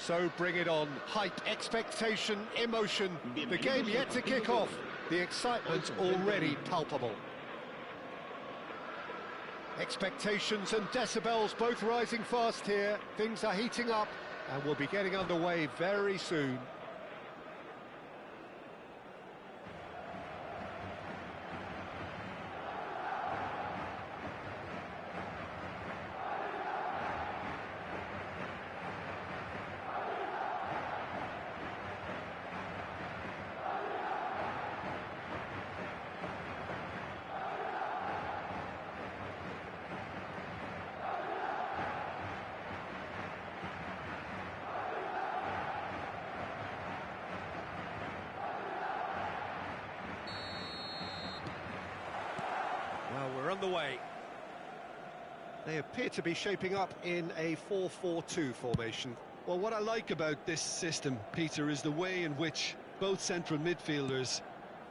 So bring it on. Hype, expectation, emotion. The game yet to kick off. The excitement already palpable. Expectations and decibels both rising fast here. Things are heating up and we'll be getting underway very soon. Well, we're on the way. They appear to be shaping up in a 4-4-2 formation. Well, what I like about this system, Peter, is the way in which both central midfielders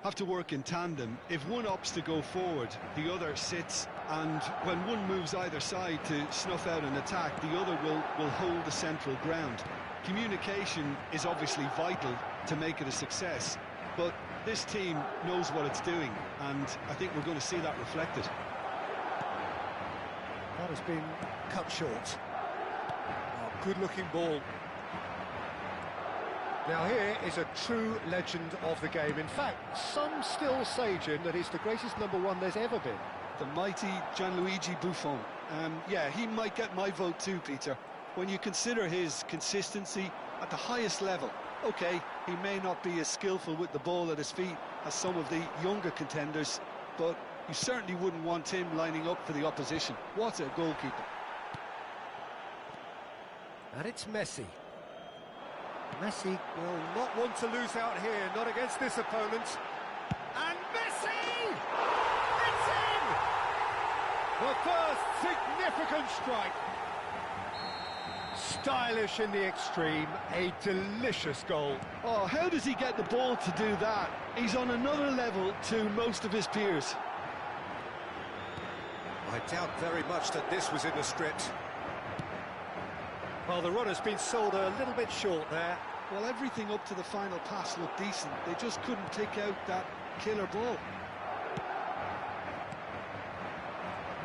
have to work in tandem. If one opts to go forward, the other sits, and when one moves either side to snuff out an attack, the other will hold the central ground. Communication is obviously vital to make it a success, but this team knows what it's doing, and I think we're going to see that reflected. That has been cut short. Oh, good-looking ball. Now here is a true legend of the game. In fact, some still say, Jim, that he's the greatest number one there's ever been. The mighty Gianluigi Buffon. Yeah, he might get my vote too, Peter. When you consider his consistency at the highest level, okay, he may not be as skillful with the ball at his feet as some of the younger contenders, but you certainly wouldn't want him lining up for the opposition. What a goalkeeper. And it's Messi. Messi will not want to lose out here, not against this opponent. And Messi! It's in! The first significant strike. Stylish in the extreme, a delicious goal. Oh, how does he get the ball to do that? He's on another level to most of his peers. I doubt very much that this was in the script. Well, the run has been sold a little bit short there. Well, everything up to the final pass looked decent. They just couldn't pick out that killer ball.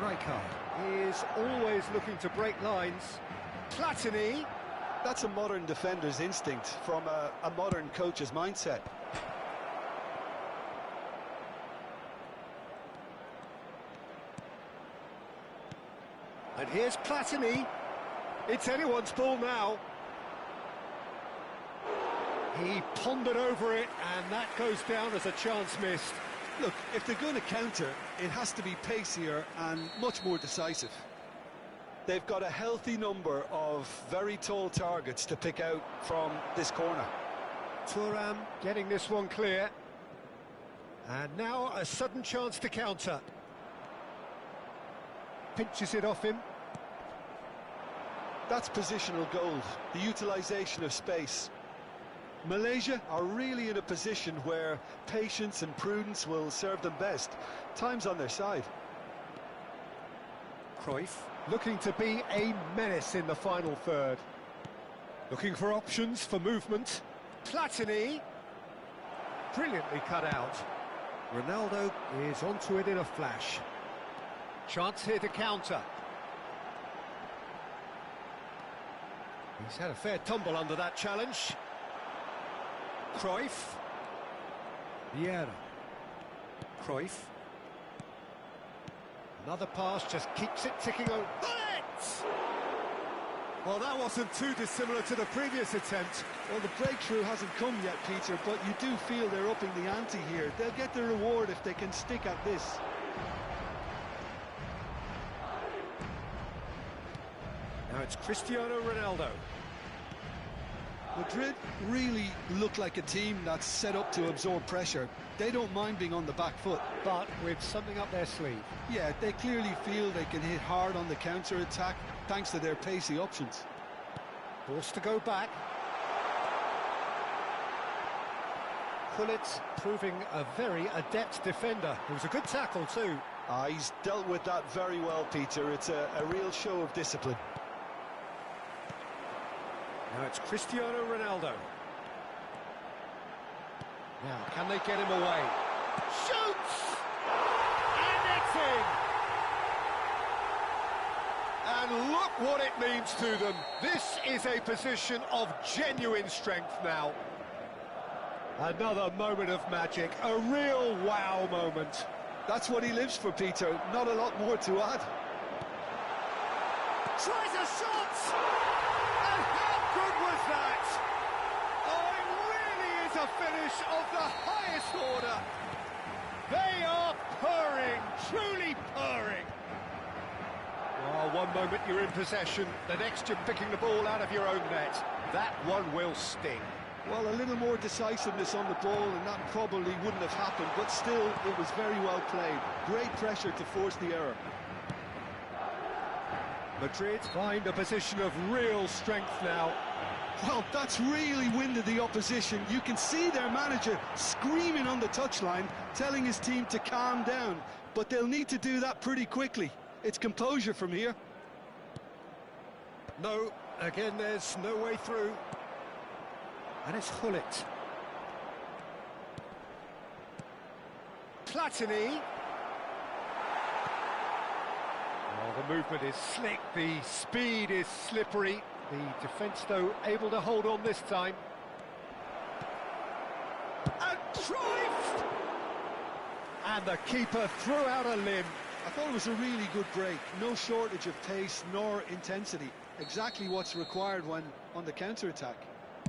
Rijkaard is always looking to break lines. Platini. That's a modern defender's instinct from a modern coach's mindset. And here's Platini. It's anyone's ball now. He pondered over it, and that goes down as a chance missed. Look, if they're going to counter, it has to be pacier and much more decisive. They've got a healthy number of very tall targets to pick out from this corner. Thuram getting this one clear. And now a sudden chance to counter. Pinches it off him. That's positional gold, the utilisation of space. Malaysia are really in a position where patience and prudence will serve them best. Time's on their side. Cruyff looking to be a menace in the final third. Looking for options for movement. Platini. Brilliantly cut out. Ronaldo is onto it in a flash. Chance here to counter. He's had a fair tumble under that challenge. Cruyff. Vieira. Cruyff. Another pass just keeps it ticking over. Bullet! Well, that wasn't too dissimilar to the previous attempt. Well, the breakthrough hasn't come yet, Peter, but you do feel they're upping the ante here. They'll get the reward if they can stick at this. Now it's Cristiano Ronaldo. Madrid really look like a team that's set up to absorb pressure. They don't mind being on the back foot. But with something up their sleeve. Yeah, they clearly feel they can hit hard on the counter-attack thanks to their pacey options. Forced to go back. Gullit proving a very adept defender. It was a good tackle too. He's dealt with that very well, Peter. It's a real show of discipline. Now it's Cristiano Ronaldo. Now, can they get him away? Shoots! And it's in! And look what it means to them. This is a position of genuine strength now. Another moment of magic, a real wow moment. That's what he lives for, Peter. Not a lot more to add. Tries a shot! And how good was that? Oh, it really is a finish of the highest order. They are purring, truly purring. Oh, one moment you're in possession, the next you're picking the ball out of your own net. That one will sting. Well, a little more decisiveness on the ball and that probably wouldn't have happened, but still, it was very well played. Great pressure to force the error. Madrid find a position of real strength now. Well, that's really winded the opposition. You can see their manager screaming on the touchline, telling his team to calm down, but they'll need to do that pretty quickly. It's composure from here. No, again, there's no way through. And it's Hullet. Platini. Oh, the movement is slick, the speed is slippery. The defence, though, able to hold on this time. And Cruyff! And the keeper threw out a limb. I thought it was a really good break. No shortage of pace nor intensity. Exactly what's required when on the counter-attack.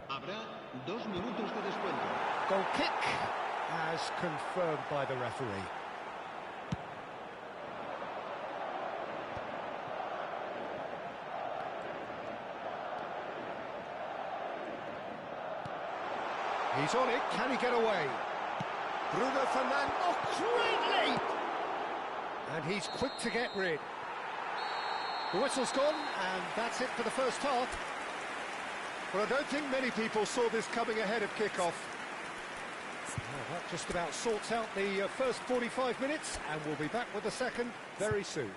Habrá 2 minutos de descuento. Goal kick, as confirmed by the referee. He's on it, can he get away? Bruno Fernandes, oh, great leap! And he's quick to get rid. The whistle's gone, and that's it for the first half. Well, I don't think many people saw this coming ahead of kickoff. Well, that just about sorts out the first 45 minutes, and we'll be back with the second very soon.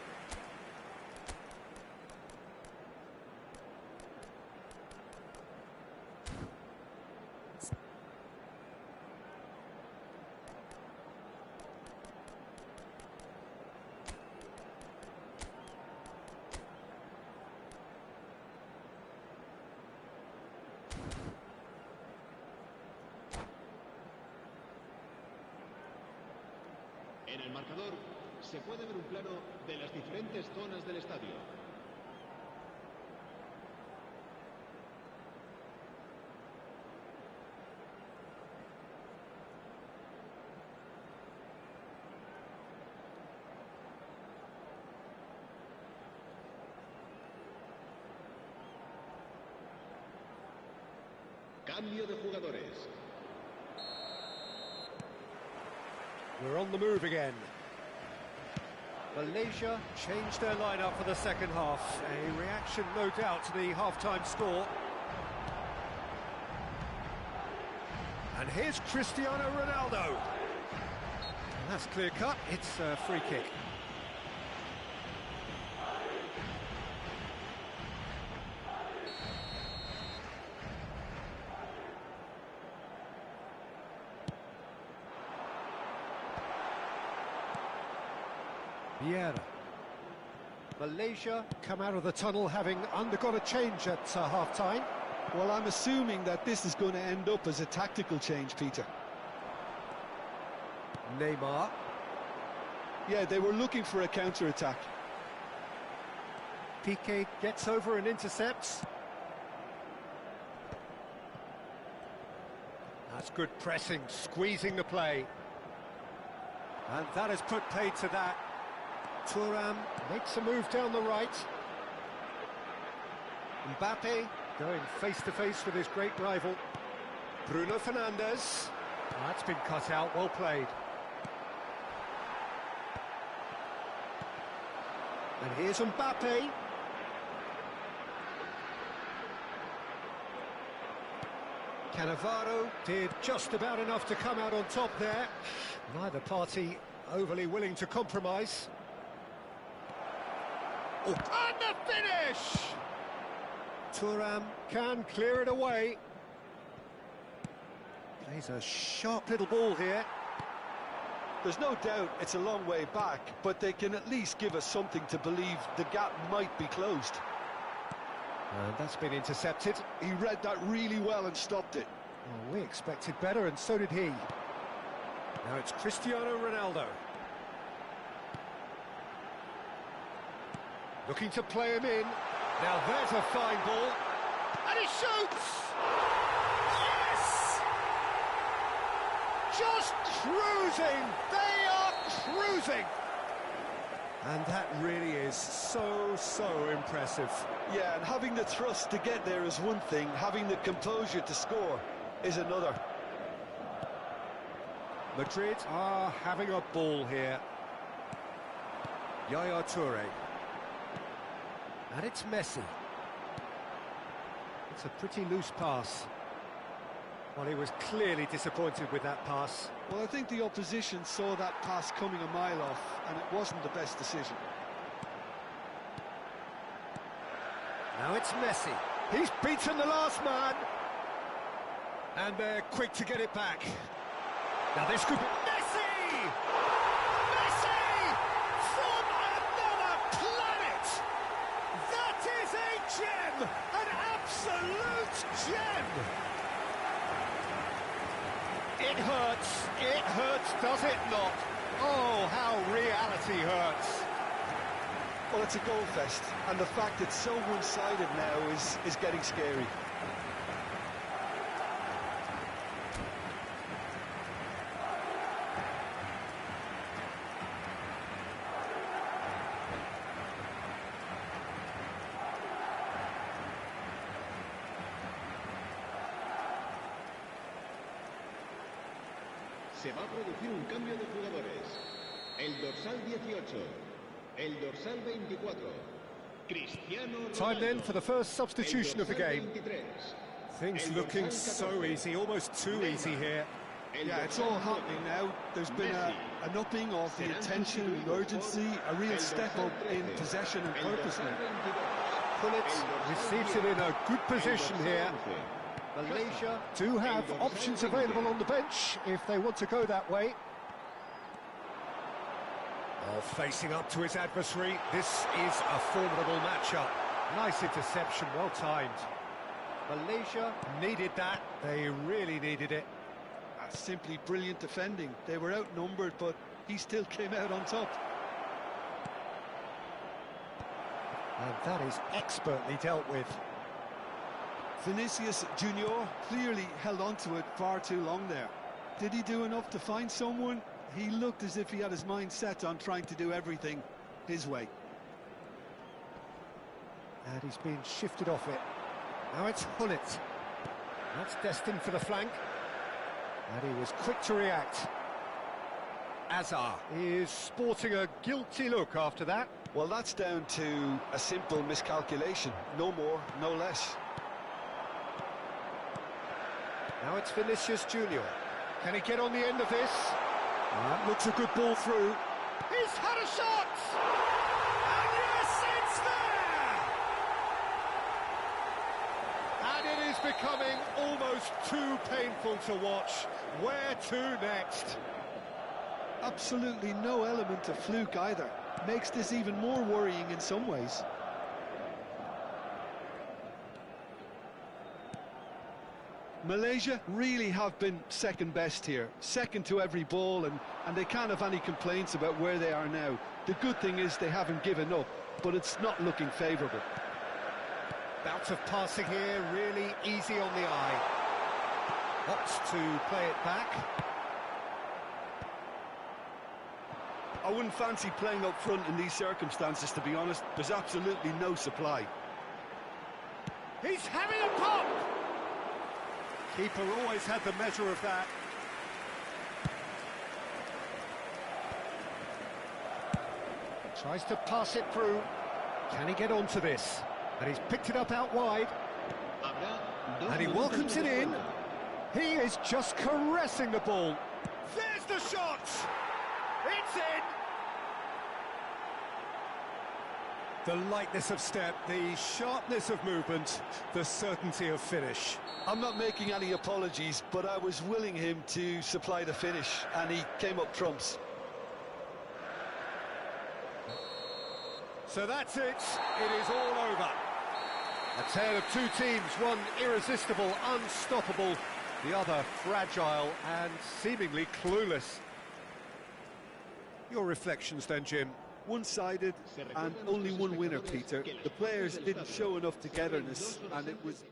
En el marcador se puede ver un plano de las diferentes zonas del estadio. Cambio de jugadores. We're on the move again. Malaysia changed their lineup for the second half. A reaction, no doubt, to the half-time score. And here's Cristiano Ronaldo. And that's clear-cut. It's a free kick. Vieira. Malaysia come out of the tunnel having undergone a change at half-time. Well, I'm assuming that this is going to end up as a tactical change, Peter. Neymar. Yeah, they were looking for a counter-attack. Piqué gets over and intercepts. That's good pressing, squeezing the play. And that has put paid to that. Thuram makes a move down the right. Mbappe going face-to-face with his great rival. Bruno Fernandes. Oh, that's been cut out, well played. And here's Mbappe. Cannavaro did just about enough to come out on top there. Neither party overly willing to compromise. Oh. And the finish! Thuram can clear it away. Plays a sharp little ball here. There's no doubt it's a long way back, but they can at least give us something to believe the gap might be closed. And that's been intercepted. He read that really well and stopped it. Well, we expected better, and so did he. Now it's Cristiano Ronaldo. Looking to play him in. Now there's a fine ball. And he shoots! Yes! Just cruising! They are cruising! And that really is so impressive. Yeah, and having the thrust to get there is one thing, having the composure to score is another. Madrid are having a ball here. Yaya Toure. And it's Messi. It's a pretty loose pass. Well, he was clearly disappointed with that pass. Well, I think the opposition saw that pass coming a mile off, and it wasn't the best decision. Now it's Messi. He's beaten the last man. And they're quick to get it back. Now this could be... Messi! Messi! From another planet! That is a gem! An absolute gem! It hurts, does it not? Oh, how reality hurts. Well, it's a goal fest, and the fact it's so one-sided now is getting scary. Se va a producir un cambio de jugadores. El dorsal 18, el dorsal 24, Cristiano Ronaldo. Time then for the first substitution of the game. 23, Things looking so easy, almost too easy here. Yeah, it's all happening now. There's been an upping of the attention and urgency, a real step up in possession and purpose now. Pullet receives it in a good position here. Malaysia do have options available on the bench if they want to go that way. Oh, facing up to his adversary, this is a formidable matchup. Nice interception, well timed. Malaysia needed that, they really needed it. That's simply brilliant defending. They were outnumbered, but he still came out on top. And that is expertly dealt with. Vinicius Junior clearly held on to it far too long there. Did he do enough to find someone? He looked as if he had his mind set on trying to do everything his way. And he's been shifted off it. Now it's Hullet. That's destined for the flank. And he was quick to react. Azar is sporting a guilty look after that. Well, that's down to a simple miscalculation. No more, no less. Now it's Vinicius Junior. Can he get on the end of this? That looks a good ball through. He's had a shot! And yes, it's there! And it is becoming almost too painful to watch. Where to next? Absolutely no element of fluke either. Makes this even more worrying in some ways. Malaysia really have been second best here, second to every ball, and they can't have any complaints about where they are now. The good thing is they haven't given up, but it's not looking favourable. Bout of passing here, really easy on the eye. Opts to play it back. I wouldn't fancy playing up front in these circumstances, to be honest. There's absolutely no supply. He's having a pop! Keeper always had the measure of that. Tries to pass it through. Can he get onto this? And he's picked it up out wide. And he welcomes it in. He is just caressing the ball. There's the shot! It's in! The lightness of step, the sharpness of movement, the certainty of finish. I'm not making any apologies, but I was willing him to supply the finish, and he came up trumps. So that's it. It is all over. A tale of two teams, one irresistible, unstoppable, the other fragile and seemingly clueless. Your reflections then, Jim? One-sided and only one winner, Peter. The players didn't show enough togetherness, and it was...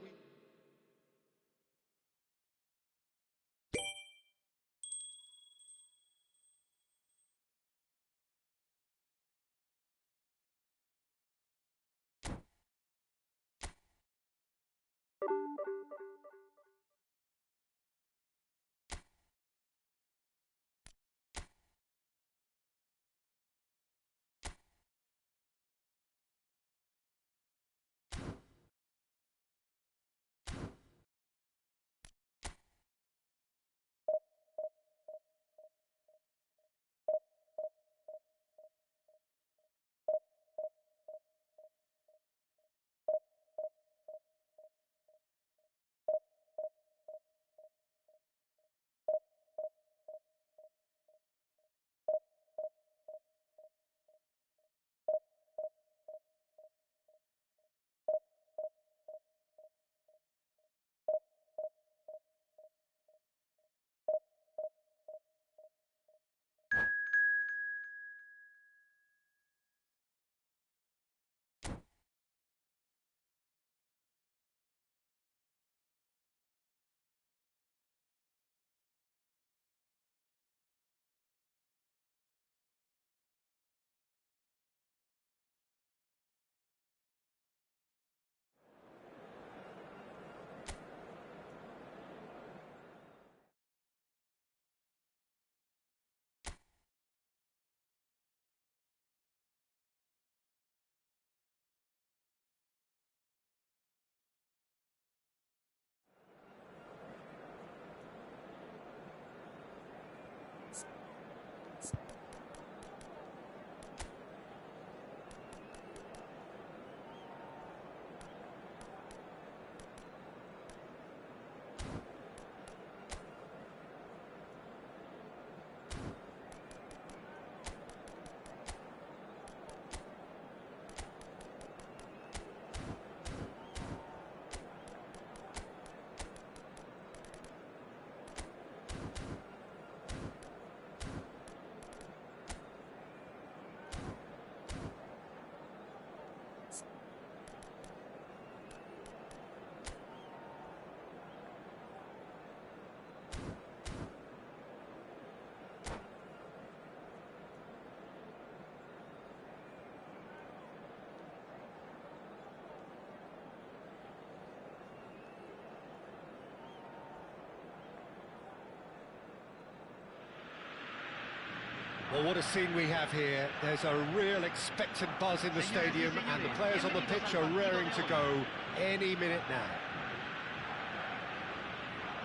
Well, what a scene we have here. There's a real expectant buzz in the stadium, and the players on the pitch are raring to go any minute now.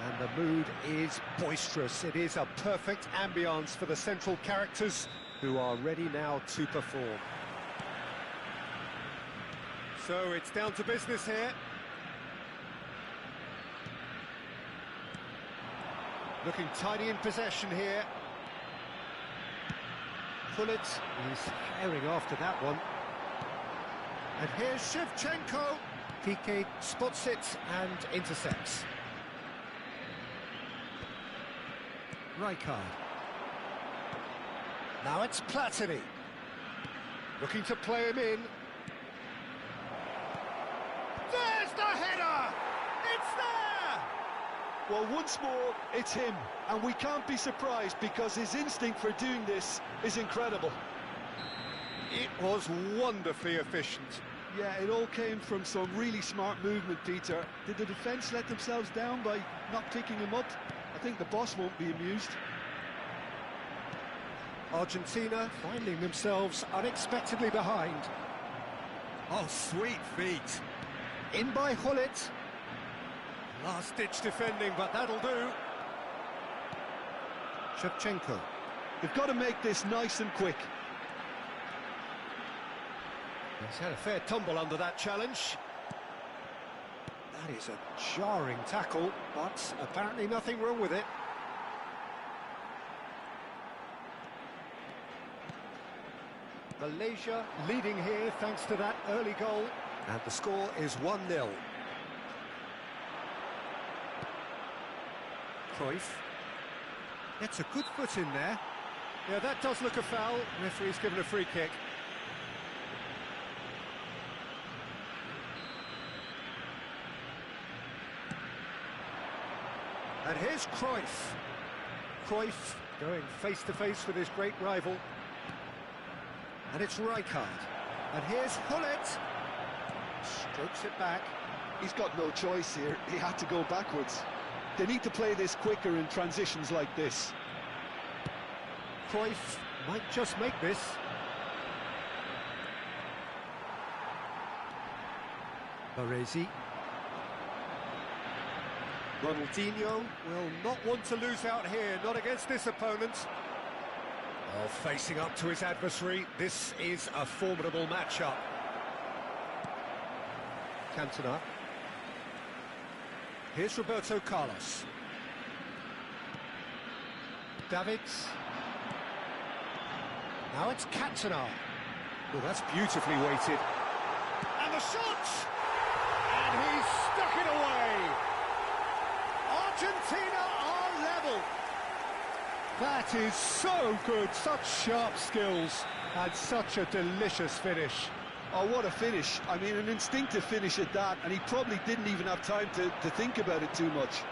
And the mood is boisterous. It is a perfect ambience for the central characters who are ready now to perform. So it's down to business here. Looking tidy in possession here. Pullet is herring after that one. And here's Shevchenko. Piqué spots it and intercepts. Rijkaard. Now it's Platini. Looking to play him in. There's the header! It's there! Well, once more, it's him, and we can't be surprised because his instinct for doing this is incredible. It was wonderfully efficient. Yeah, it all came from some really smart movement, Peter. Did the defence let themselves down by not picking him up? I think the boss won't be amused. Argentina finding themselves unexpectedly behind. Oh, sweet feet. In by Hullet. Last-ditch defending, but that'll do. Shevchenko. They've got to make this nice and quick. He's had a fair tumble under that challenge. That is a jarring tackle, but apparently nothing wrong with it. Malaysia leading here thanks to that early goal. And the score is 1-0. Cruyff gets a good foot in there. Yeah, that does look a foul. Referee's given a free kick. And here's Cruyff. Cruyff going face-to-face with his great rival. And it's Rijkaard. And here's Hullet. Strokes it back. He's got no choice here. He had to go backwards. They need to play this quicker in transitions like this. Cruyff might just make this. Baresi. Ronaldinho will not want to lose out here, not against this opponent. Oh, facing up to his adversary, this is a formidable matchup. Cantona. Here's Roberto Carlos. Davids. Now it's Cantona. Well, that's beautifully weighted. And the shot! And he's stuck it away! Argentina are level! That is so good, such sharp skills, and such a delicious finish. Oh, what a finish. I mean, an instinctive finish at that, and he probably didn't even have time to think about it too much.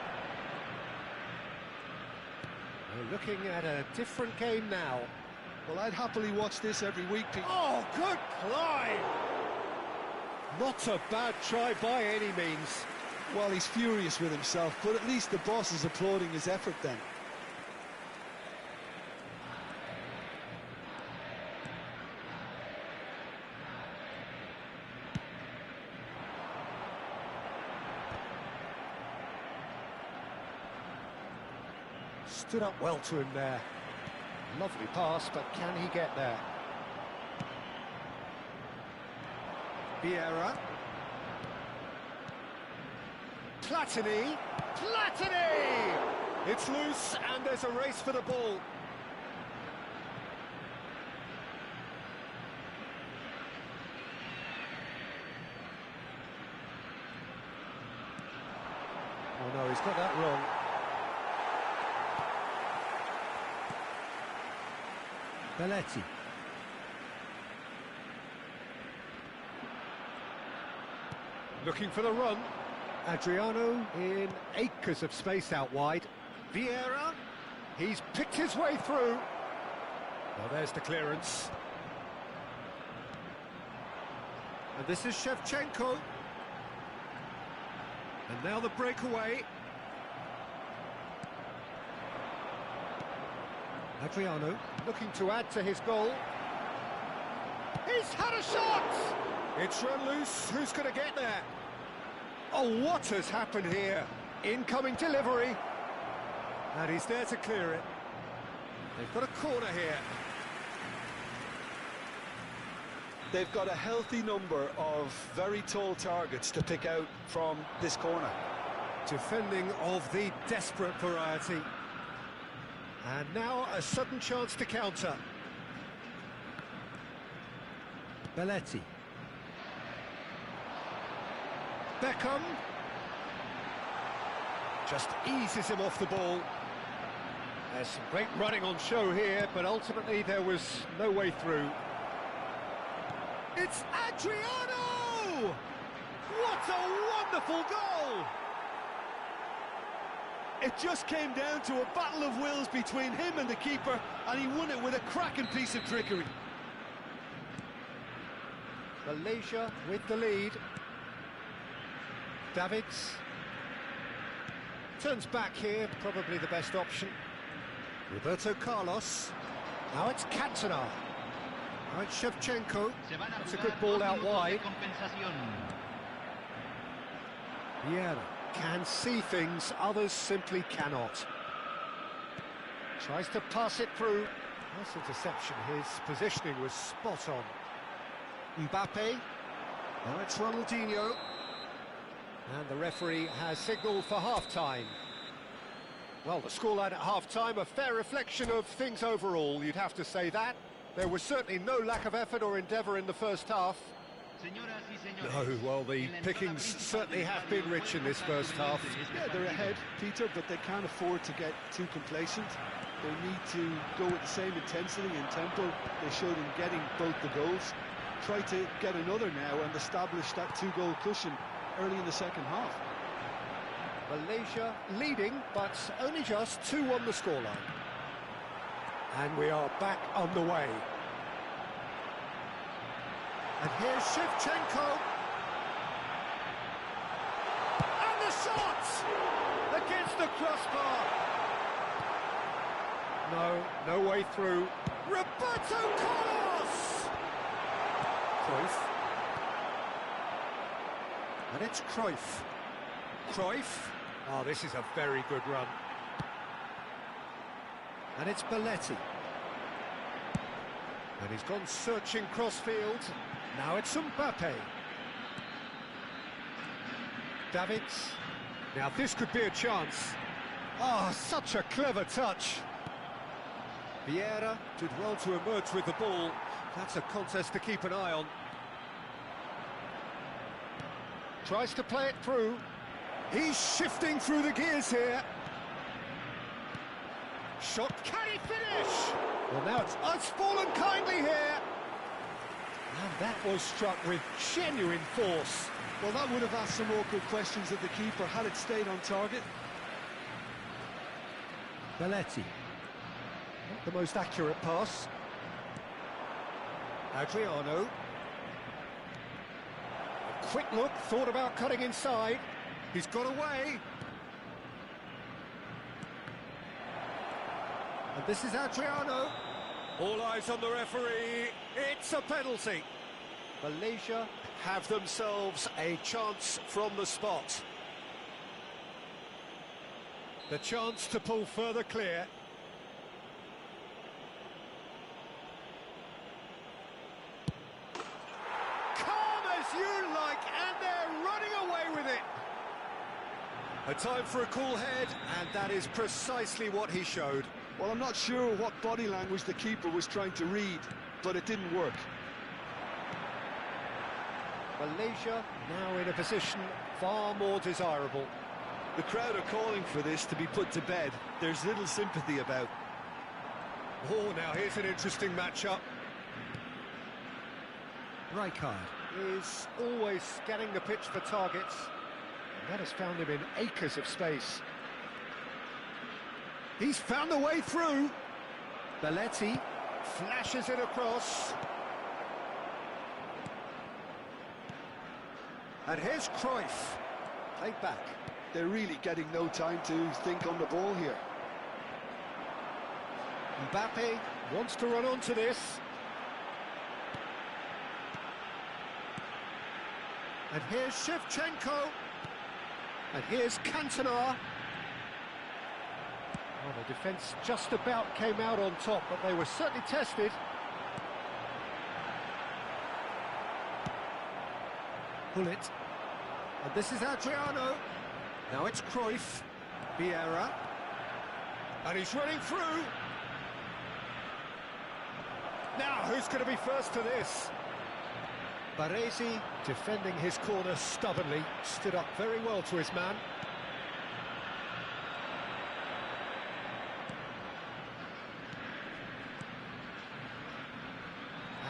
We're looking at a different game now. Well, I'd happily watch this every week, Pete. Oh, good climb! Not a bad try by any means. Well, he's furious with himself, but at least the boss is applauding his effort then. Stood up well to him there. Lovely pass, but can he get there? Vieira. Platini. Platini! It's loose and there's a race for the ball. Oh no, he's got that wrong. Belletti. Looking for the run. Adriano in acres of space out wide. Vieira. He's picked his way through. Well, there's the clearance. And this is Shevchenko. And now the breakaway. Adriano looking to add to his goal. He's had a shot! It's run loose. Who's going to get there? Oh, what has happened here? Incoming delivery. And he's there to clear it. They've got a corner here. They've got a healthy number of very tall targets to pick out from this corner. Defending of the desperate variety. And now a sudden chance to counter. Belletti. Beckham. Just eases him off the ball. There's some great running on show here, but ultimately there was no way through. It's Adriano! What a wonderful goal! It just came down to a battle of wills between him and the keeper, and he won it with a cracking piece of trickery. Malaysia with the lead. Davids. Turns back here, probably the best option. Roberto Carlos. Now it's Cantona. Now it's Shevchenko. It's a good ball out wide. Vieira can see things, others simply cannot. Tries to pass it through. Nice interception, his positioning was spot on. Mbappe. Now it's Ronaldinho. And the referee has signalled for half-time. Well, the scoreline at half-time, a fair reflection of things overall, you'd have to say that. There was certainly no lack of effort or endeavour in the first half. No, well, the pickings certainly have been rich in this first half. Yeah, they're ahead, Peter, but they can't afford to get too complacent. They need to go with the same intensity and tempo they showed in getting both the goals. Try to get another now and establish that two-goal cushion early in the second half. Malaysia leading, but only just 2-1 the scoreline. And we are back on the way. And here's Shevchenko. And the shot! Against the crossbar. No way through. Roberto Carlos! Cruyff. And it's Cruyff. Cruyff. Oh, this is a very good run. And it's Belletti. And he's gone searching crossfield. Now it's Mbappe. Davids. Now this could be a chance. Oh, such a clever touch. Vieira did well to emerge with the ball. That's a contest to keep an eye on. Tries to play it through. He's shifting through the gears here. Shot, can he finish? Well, now it's fallen kindly here. And that was struck with genuine force. Well, that would have asked some awkward questions of the keeper had it stayed on target. Belletti. Not the most accurate pass. Adriano. A quick look, thought about cutting inside. He's got away. And this is Adriano. All eyes on the referee. It's a penalty. Malaysia have themselves a chance from the spot. The chance to pull further clear. Calm as you like, and they're running away with it. A time for a cool head, and that is precisely what he showed. Well, I'm not sure what body language the keeper was trying to read, but it didn't work. Malaysia now in a position far more desirable. The crowd are calling for this to be put to bed. There's little sympathy about. Oh, now here's an interesting matchup. Rijkaard is always scanning the pitch for targets. And that has found him in acres of space. He's found the way through. Belletti flashes it across. And here's Cruyff. Played back. They're really getting no time to think on the ball here. Mbappe wants to run onto this. And here's Shevchenko. And here's Cantona. Oh, the defence just about came out on top, but they were certainly tested. Bullet. And this is Adriano. Now it's Cruyff. Vieira. And he's running through. Now, who's going to be first to this? Baresi, defending his corner stubbornly, stood up very well to his man.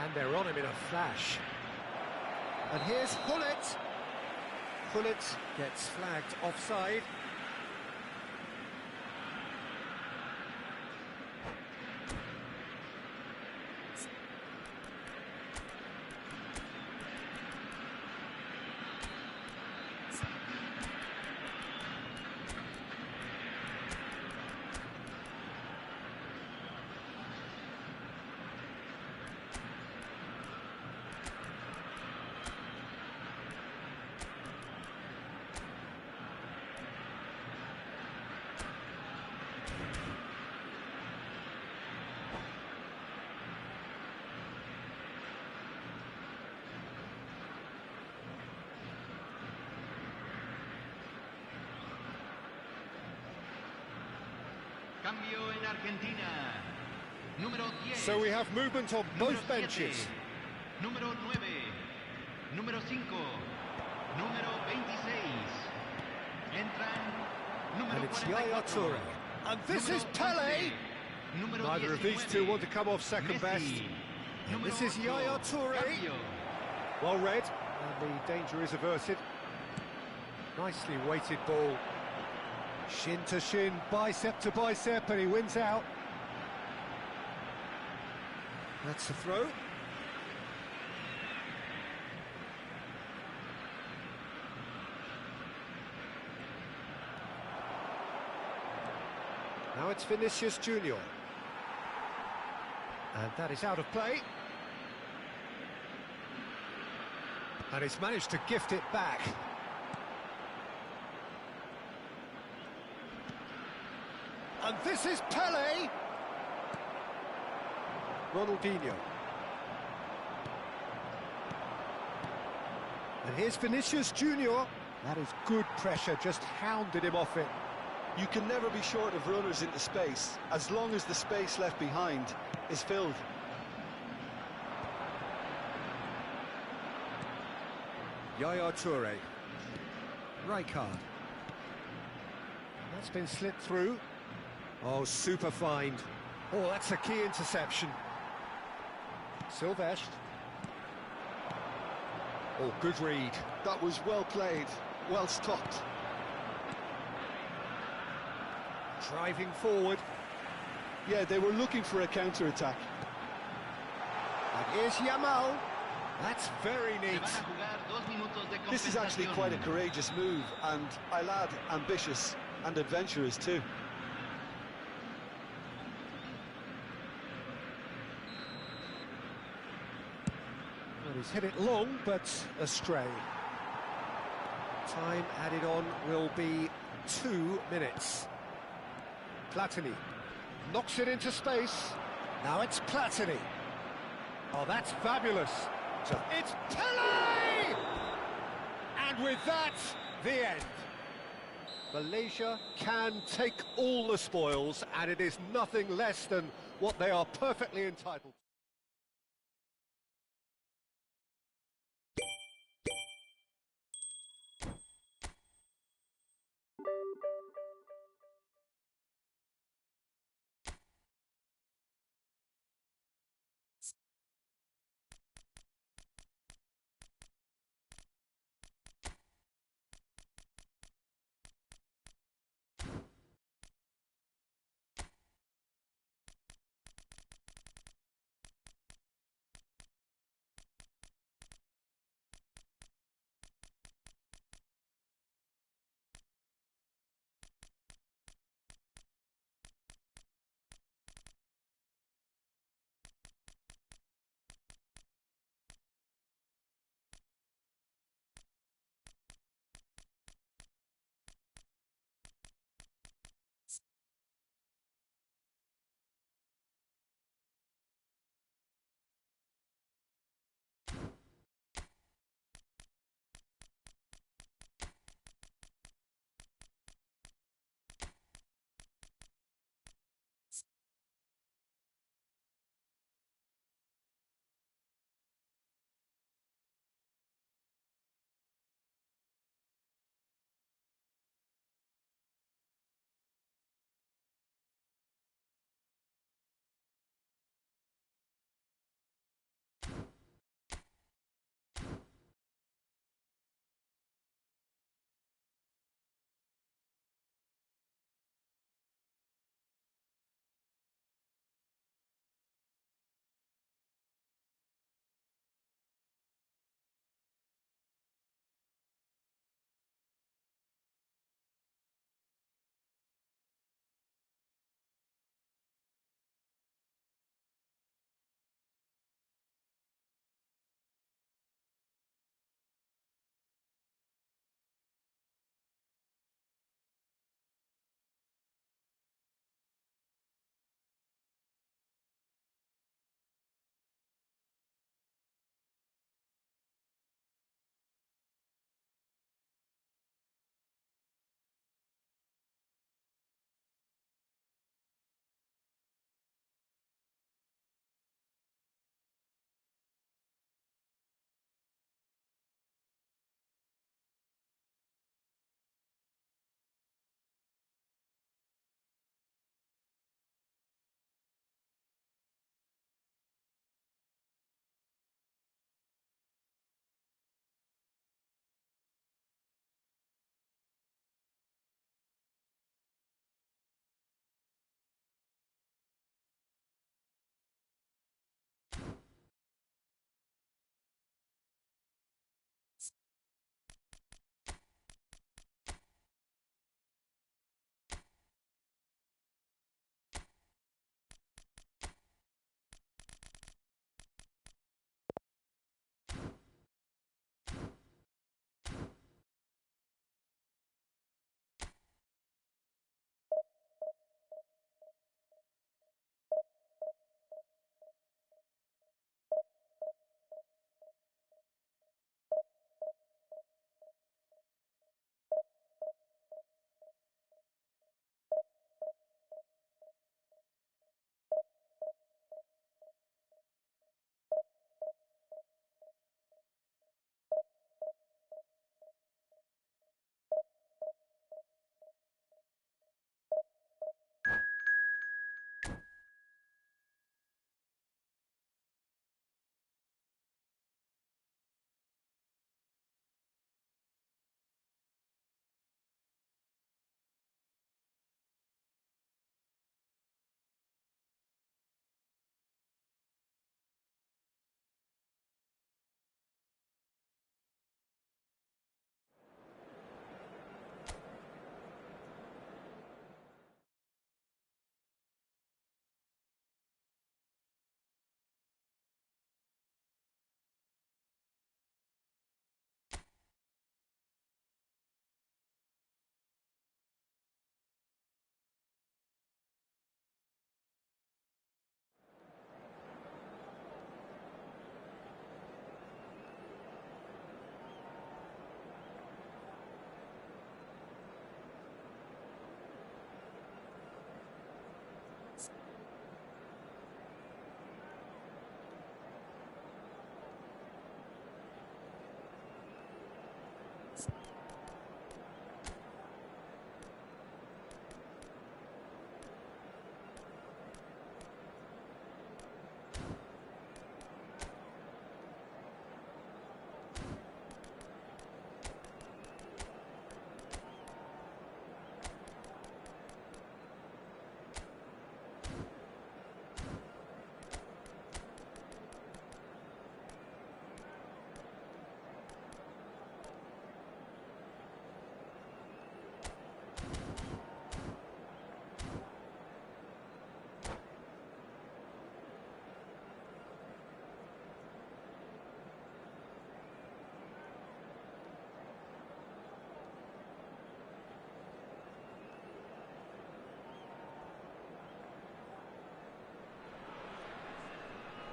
And they're on him in a flash. And here's Hullet. Hullet gets flagged offside. Cambio en Argentina. Número 10. So we have movement on both benches. Número 9. Número 5. Número 26. Entran número And it's 44. Yaya Toure. And this is Pele. Neither of these two want to come off second best. And this is Yaya Toure. Well read, and the danger is averted. Nicely weighted ball. Shin to shin, bicep to bicep, and he wins out. That's the throw. Now it's Vinicius Junior. And that is out of play. And he's managed to gift it back. And this is Pele. Ronaldinho. And here's Vinicius Junior. That is good pressure, just hounded him off it. You can never be short of runners into space, as long as the space left behind is filled. Yaya Toure. Rijkaard. That's been slipped through. Oh, super find. Oh, that's a key interception. Silvestre. Oh, good read. That was well played, well stopped. Driving forward. Yeah, they were looking for a counter-attack. And here's Yamal. That's very neat. This is actually quite a courageous move, and I'll add ambitious and adventurous too. And he's hit it long, but astray. Time added on will be 2 minutes. Platini knocks it into space. Now it's Platini. Oh, that's fabulous. So it's Pele! And with that, the end. Malaysia can take all the spoils, and it is nothing less than what they are perfectly entitled to.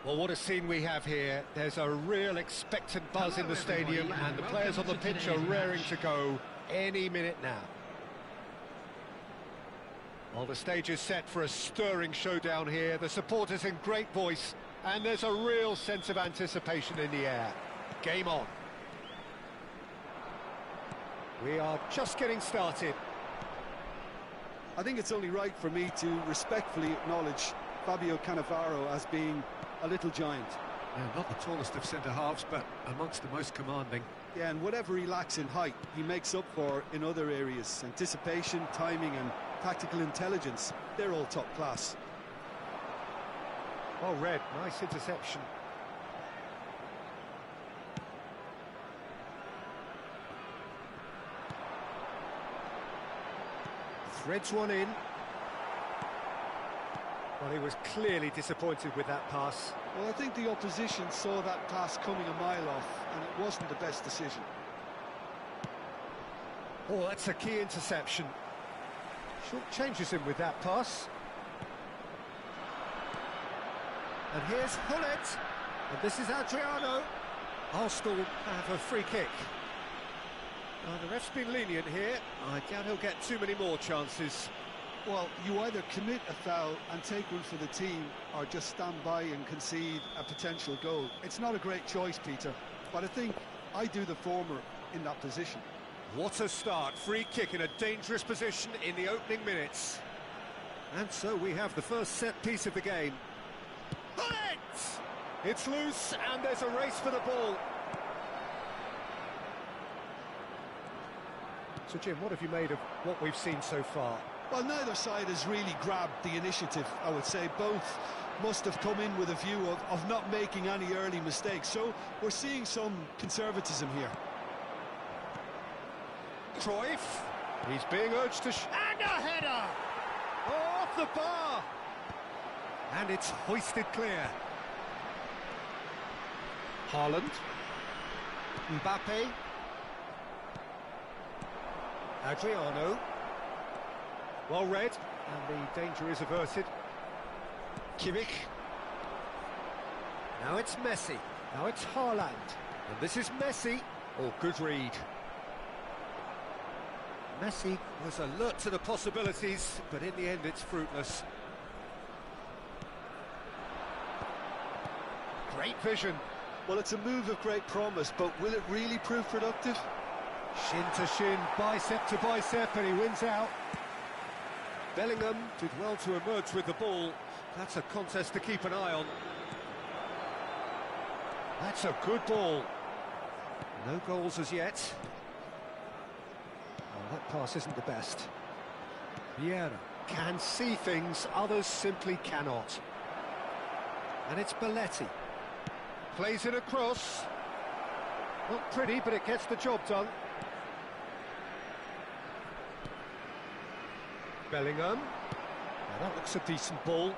Well, what a scene we have here. There's a real expectant buzz in the stadium, and the players on the pitch are raring to go any minute now. Well, the stage is set for a stirring showdown here. The supporters in great voice, and there's a real sense of anticipation in the air. Game on. We are just getting started. I think it's only right for me to respectfully acknowledge Fabio Cannavaro as being a little giant. Yeah, not the tallest of centre-halves, but amongst the most commanding. Yeah, and whatever he lacks in height, he makes up for in other areas. Anticipation, timing and tactical intelligence, they're all top class. Well read, nice interception. Threads one in. Well, he was clearly disappointed with that pass. Well, I think the opposition saw that pass coming a mile off, and it wasn't the best decision. Oh, that's a key interception. Short changes him with that pass. And here's Hullet. And this is Adriano. Arsenal have a free kick. The ref's been lenient here. I doubt he'll get too many more chances. Well, you either commit a foul and take one for the team, or just stand by and concede a potential goal. It's not a great choice, Peter, but I think I do the former in that position. What a start. Free kick in a dangerous position in the opening minutes. And so we have the first set piece of the game. Hullet! It's loose, and there's a race for the ball. So, Jim, what have you made of what we've seen so far? Well, neither side has really grabbed the initiative, I would say. Both must have come in with a view of not making any early mistakes. So we're seeing some conservatism here. Cruyff, he's being urged to... and a header! Oh, off the bar! And it's hoisted clear. Haaland. Mbappe. Adriano. Well read, and the danger is averted. Kimmich. Now it's Messi. Now it's Haaland. And this is Messi. Oh, good read. Messi was alert to the possibilities, but in the end it's fruitless. Great vision. Well, it's a move of great promise, but will it really prove productive? Shin to shin, bicep to bicep, and he wins out. Bellingham did well to emerge with the ball. That's a contest to keep an eye on. That's a good ball. No goals as yet. Oh, that pass isn't the best. Vieira can see things others simply cannot. And it's Belletti. Plays it across. Not pretty, but it gets the job done. Bellingham. Now that looks a decent ball.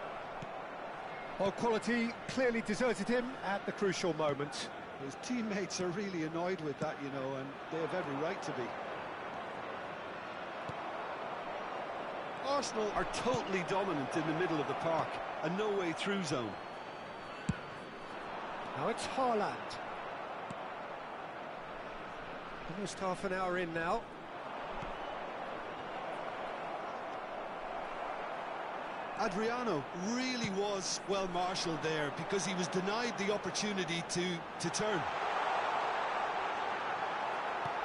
Well, quality clearly deserted him at the crucial moment. His teammates are really annoyed with that, you know, and they have every right to be. Arsenal are totally dominant in the middle of the park, a no-way through zone. Now it's Haaland. Almost half an hour in now. Adriano really was well marshalled there because he was denied the opportunity to turn.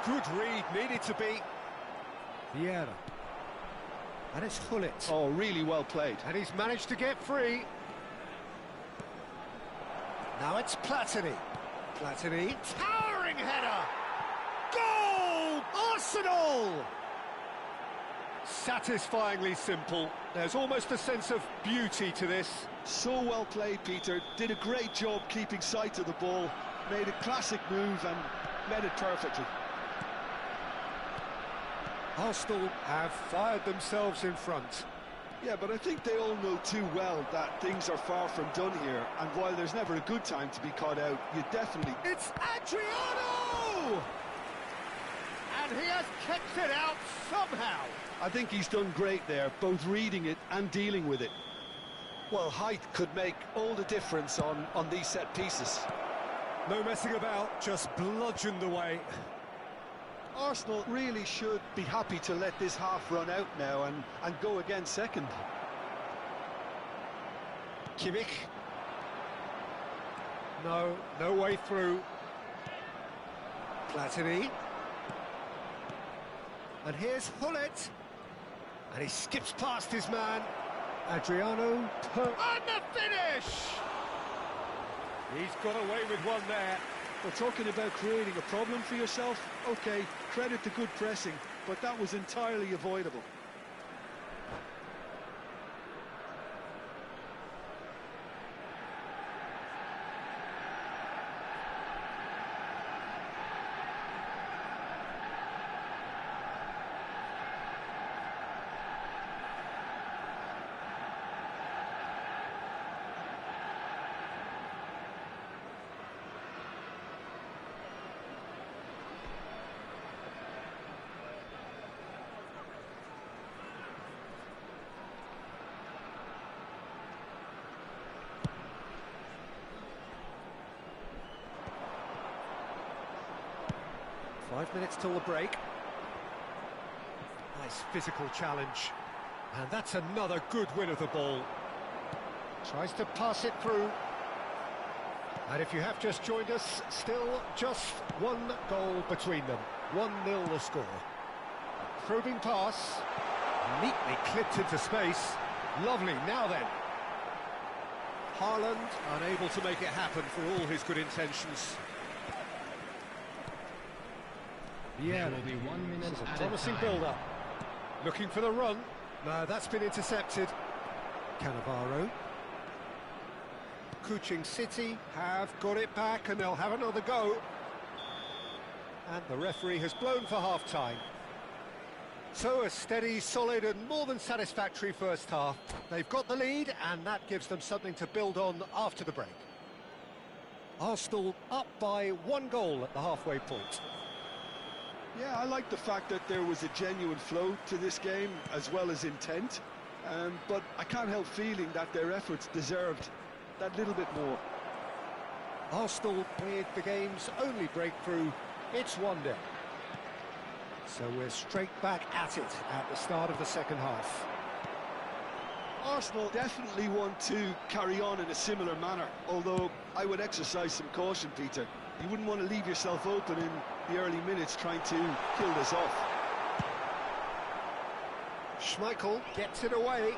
Good read, needed to be. Vieira. And it's Hullet. Oh, really well played. And he's managed to get free. Now it's Platini. Platini. Towering header! Goal! Arsenal! Satisfyingly simple. There's almost a sense of beauty to this. So well played, Peter. Did a great job keeping sight of the ball. Made a classic move and met it perfectly. Arsenal have fired themselves in front. Yeah, but I think they all know too well that things are far from done here. And while there's never a good time to be caught out, you definitely... It's Adriano! And he has kept it out somehow. I think he's done great there, both reading it and dealing with it. Well, height could make all the difference on these set pieces. No messing about, just bludgeoned away. Arsenal really should be happy to let this half run out now and go again second. Kimmich. No way through. Platini. And here's Hullet. And he skips past his man. Adriano. And the finish! He's got away with one there. We're talking about creating a problem for yourself. Okay, credit to good pressing, but that was entirely avoidable. Five minutes till the break. Nice physical challenge. And that's another good win of the ball. Tries to pass it through. And if you have just joined us, still just one goal between them. 1-0 the score. Probing pass. Neatly clipped into space. Lovely, now then. Haaland unable to make it happen for all his good intentions. Yeah, There will be 1 minute this is a added promising time. build-up. Looking for the run. No, that's been intercepted. Cannavaro. Kuching City have got it back and they'll have another go. And the referee has blown for half-time. So a steady, solid and more than satisfactory first half. They've got the lead and that gives them something to build on after the break. Arsenal up by 1 goal at the halfway point. Yeah, I like the fact that there was a genuine flow to this game as well as intent, but I can't help feeling that their efforts deserved that little bit more. Arsenal with the game's only breakthrough, it's 1-0. So we're straight back at it at the start of the second half. Arsenal definitely want to carry on in a similar manner, although I would exercise some caution, Peter. You wouldn't want to leave yourself open in the early minutes trying to kill this off. Schmeichel gets it away.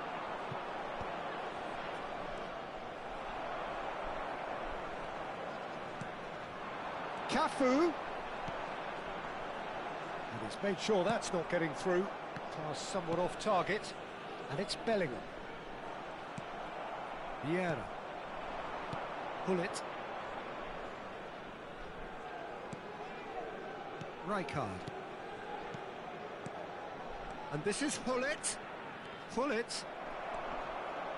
Cafu. And he's made sure that's not getting through. Pass somewhat off target. And it's Bellingham. Vieira. Hullet. Rijkaard. And this is Hullet. Hullet.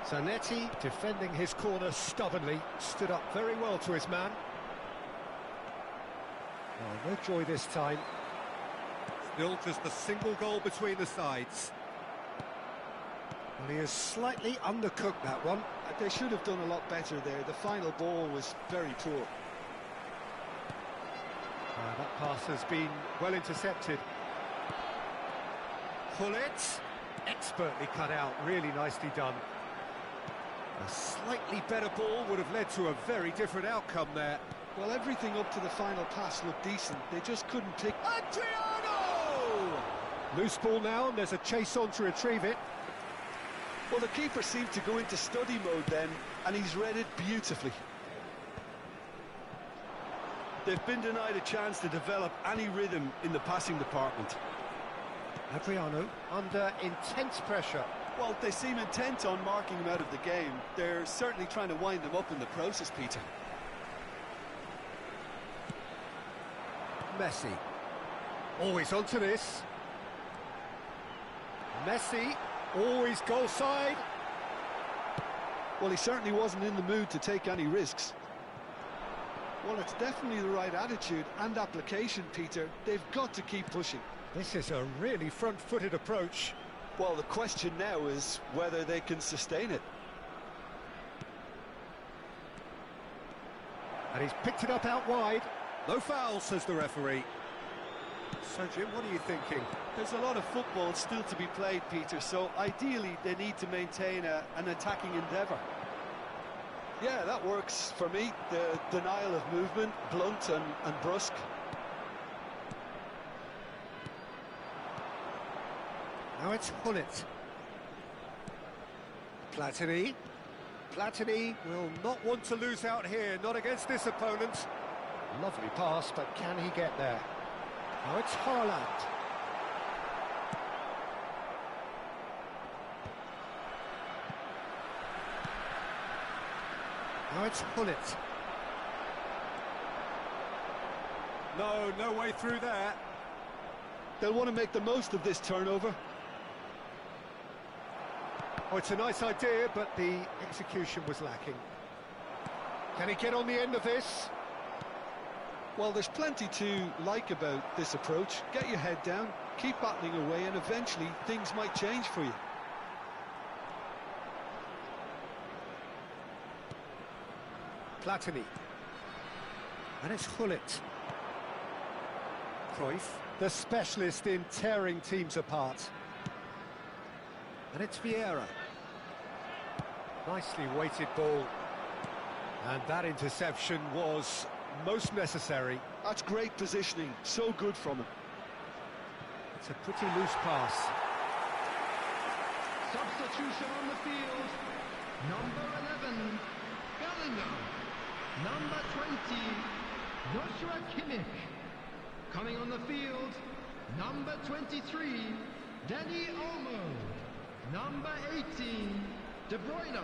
Zanetti defending his corner stubbornly. Stood up very well to his man. Oh, no joy this time. Still just a single goal between the sides. Well, he has slightly undercooked that one. They should have done a lot better there. The final ball was very poor. That pass has been well intercepted. Hullet, expertly cut out, really nicely done. A slightly better ball would have led to a very different outcome there. Well, everything up to the final pass looked decent. They just couldn't pick. Adriano! Loose ball now, and there's a chase on to retrieve it. Well, the keeper seemed to go into study mode then, and he's read it beautifully. They've been denied a chance to develop any rhythm in the passing department. Adriano under intense pressure. Well, they seem intent on marking him out of the game. They're certainly trying to wind him up in the process, Peter. Messi. Always onto this. Messi, always goal side. Well, he certainly wasn't in the mood to take any risks. Well, it's definitely the right attitude and application, Peter. They've got to keep pushing. This is a really front-footed approach. Well, the question now is whether they can sustain it. And he's picked it up out wide. No foul, says the referee. So, Jim, what are you thinking? There's a lot of football still to be played, Peter, so ideally they need to maintain an attacking endeavour. Yeah, that works for me. The denial of movement, blunt and brusque. Now it's Hullet. Platini. Platini will not want to lose out here, not against this opponent. Lovely pass, but can he get there? Now it's Haaland. Now it's Hullet. No way through there. They'll want to make the most of this turnover. Oh, it's a nice idea, but the execution was lacking. Can he get on the end of this? Well, there's plenty to like about this approach. Get your head down, keep battling away, and eventually things might change for you. Platini. And it's Hullet. Cruyff, the specialist in tearing teams apart. And it's Vieira. Nicely weighted ball. And that interception was most necessary. That's great positioning, so good from him. It's a pretty loose pass. Substitution on the field. Number 11, Bellingham. Number 20, Joshua Kimmich. Coming on the field, number 23, Danny Olmo. Number 18, De Bruyne.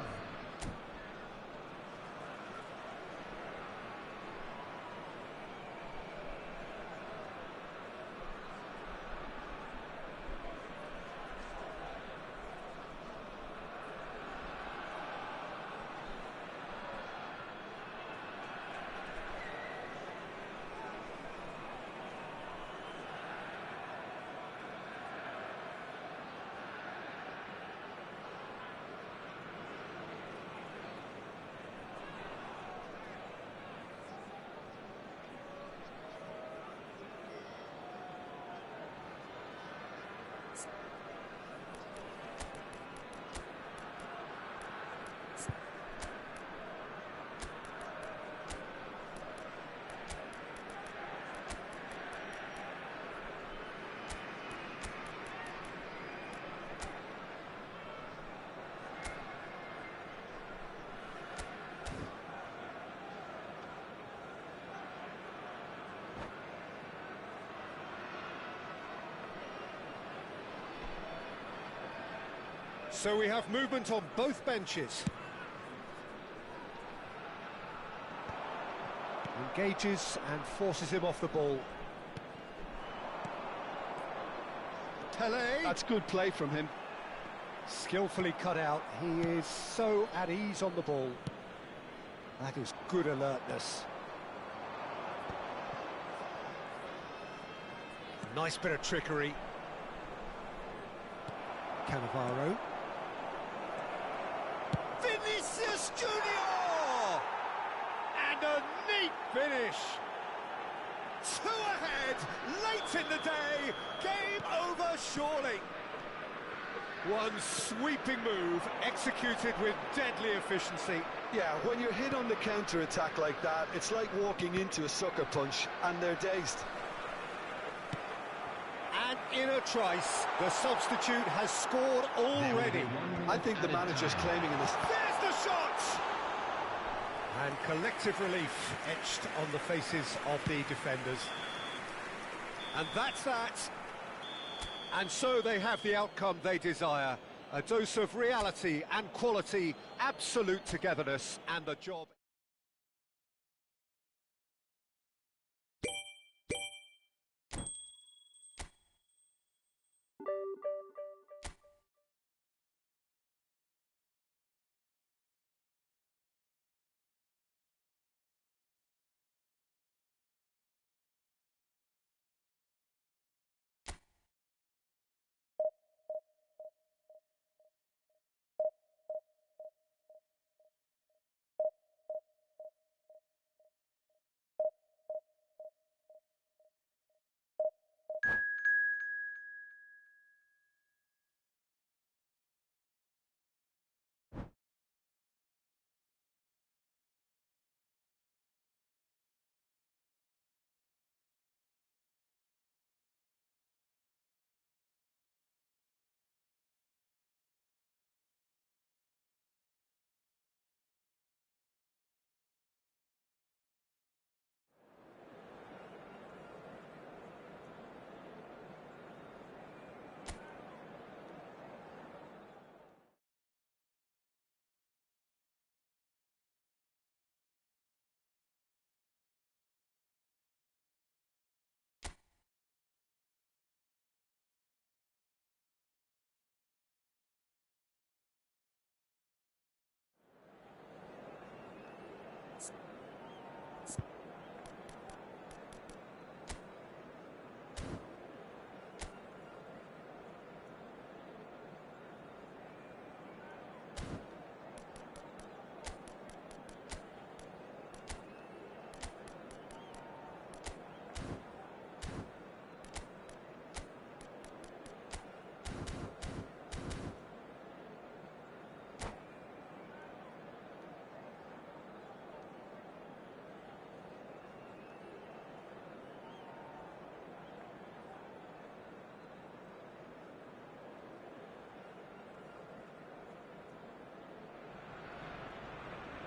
So we have movement on both benches. Engages and forces him off the ball. Pele. That's good play from him. Skillfully cut out. He is so at ease on the ball. That is good alertness. Nice bit of trickery. Cannavaro. Vinicius Junior! And a neat finish. 2 ahead, late in the day, game over surely. One sweeping move, executed with deadly efficiency. Yeah, when you're hit on the counter-attack like that, it's like walking into a sucker punch, and they're dazed. And in a trice, the substitute has scored already. I think the manager's claiming in this. There's the shot! And collective relief etched on the faces of the defenders. And that's that. And so they have the outcome they desire. A dose of reality and quality, absolute togetherness, and the job...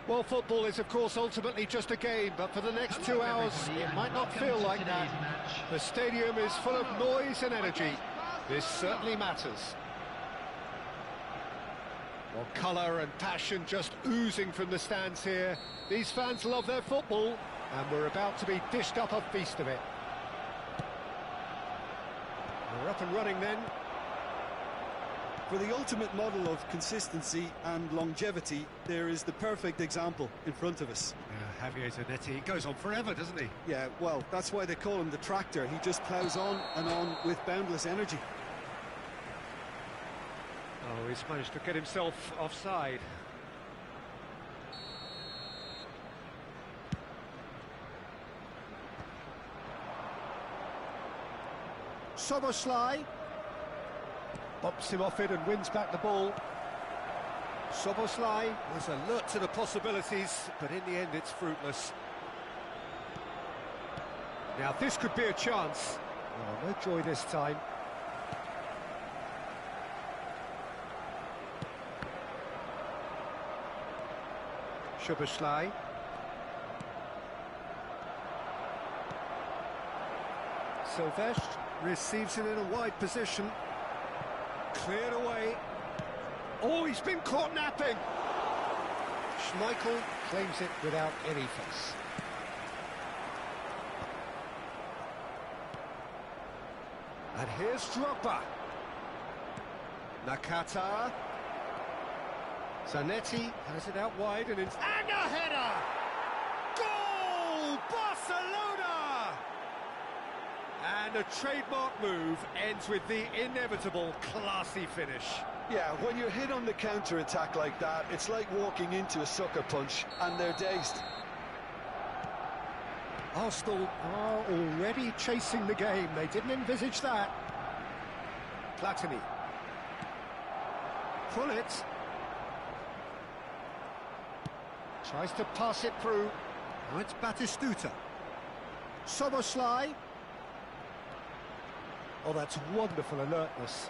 Well, football is, of course, ultimately just a game, but for the next 2 hours, it might not feel like that. The stadium is full of noise and energy. This certainly matters. Well, colour and passion just oozing from the stands here. These fans love their football, and we're about to be dished up a feast of it. We're up and running then. For the ultimate model of consistency and longevity, there is the perfect example in front of us. Javier Zanetti, he goes on forever, doesn't he? Yeah, well, that's why they call him the tractor. He just ploughs on and on with boundless energy. Oh, he's managed to get himself offside. Soboslai bumps him off it and wins back the ball. Soboslai was alert to the possibilities, but in the end it's fruitless. Now this could be a chance. Oh, no joy this time. Soboslai. Silvestre receives it in a wide position. Cleared away. Oh, he's been caught napping. Schmeichel claims it without any fuss. And here's Drogba. Nakata. Zanetti has it out wide and a header! Goal! Barcelona! And a trademark move ends with the inevitable classy finish. Yeah, when you're hit on the counter-attack like that, it's like walking into a sucker punch, and they're dazed. Arsenal are already chasing the game. They didn't envisage that. Platini. Pullet. Tries to pass it through. Now it's Batistuta. Soboslai. Oh, that's wonderful alertness.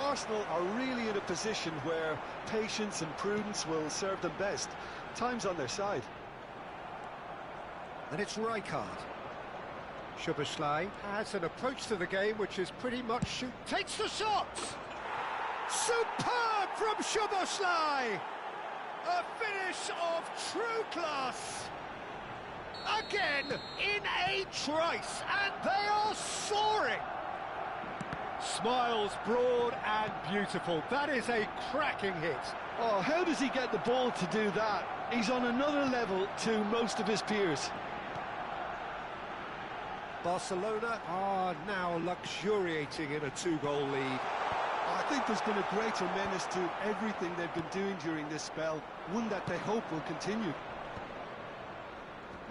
Arsenal are really in a position where patience and prudence will serve them best. Time's on their side. And it's Rijkaard. Soboslai has an approach to the game which is pretty much shoot. Takes the shot! Superb from Soboslai! A finish of true class! Again, in a trice, and they are soaring! Smiles broad and beautiful. That is a cracking hit. Oh, how does he get the ball to do that? He's on another level to most of his peers. Barcelona are now luxuriating in a 2-goal lead. I think there's been a great tremendous to everything they've been doing during this spell, one that they hope will continue.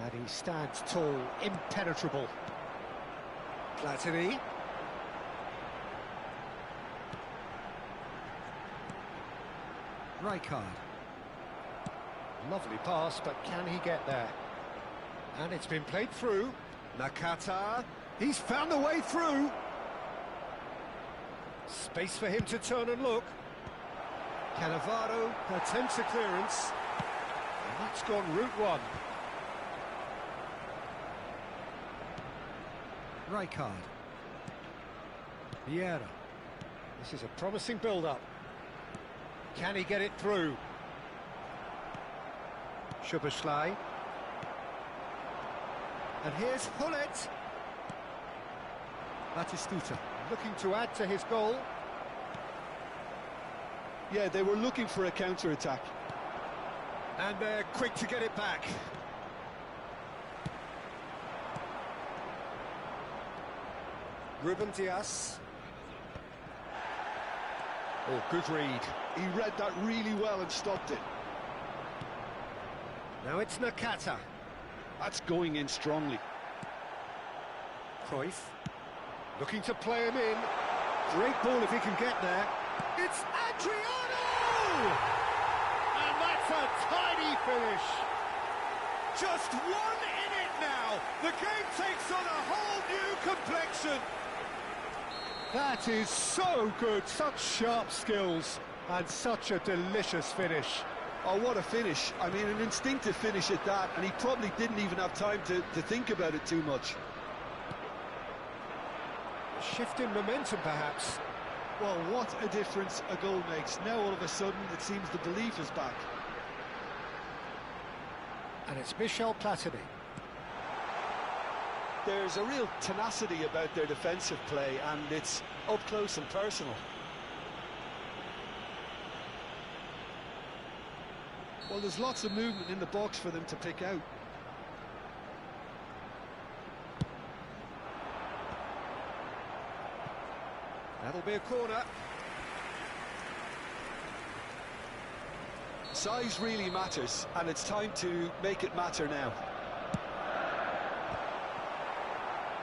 And he stands tall, impenetrable. Platini. Rijkaard. Lovely pass, but can he get there? And it's been played through. Nakata. He's found a way through. Space for him to turn and look. Cannavaro attempts a clearance. And that's gone route one. Rijkaard. Vieira. This is a promising build-up. Can he get it through? Soboslai. And here's Hullet. Batistuta looking to add to his goal. Yeah, they were looking for a counter-attack. And they're quick to get it back. Ruben Dias. Oh, good read. He read that really well and stopped it. Now it's Nakata. That's going in strongly. Cruyff. Looking to play him in. Great ball if he can get there. It's Adriano! And that's a tidy finish. Just one in it now. The game takes on a whole new complexion. That is so good. Such sharp skills and such a delicious finish. Oh, what a finish. I mean, an instinctive finish at that, and he probably didn't even have time to think about it too much. Shift in momentum, perhaps. Well, what a difference a goal makes. Now, all of a sudden, it seems the belief is back. And it's Michel Platini. There's a real tenacity about their defensive play, and it's up close and personal. Well, there's lots of movement in the box for them to pick out. That'll be a corner. Size really matters, and it's time to make it matter now.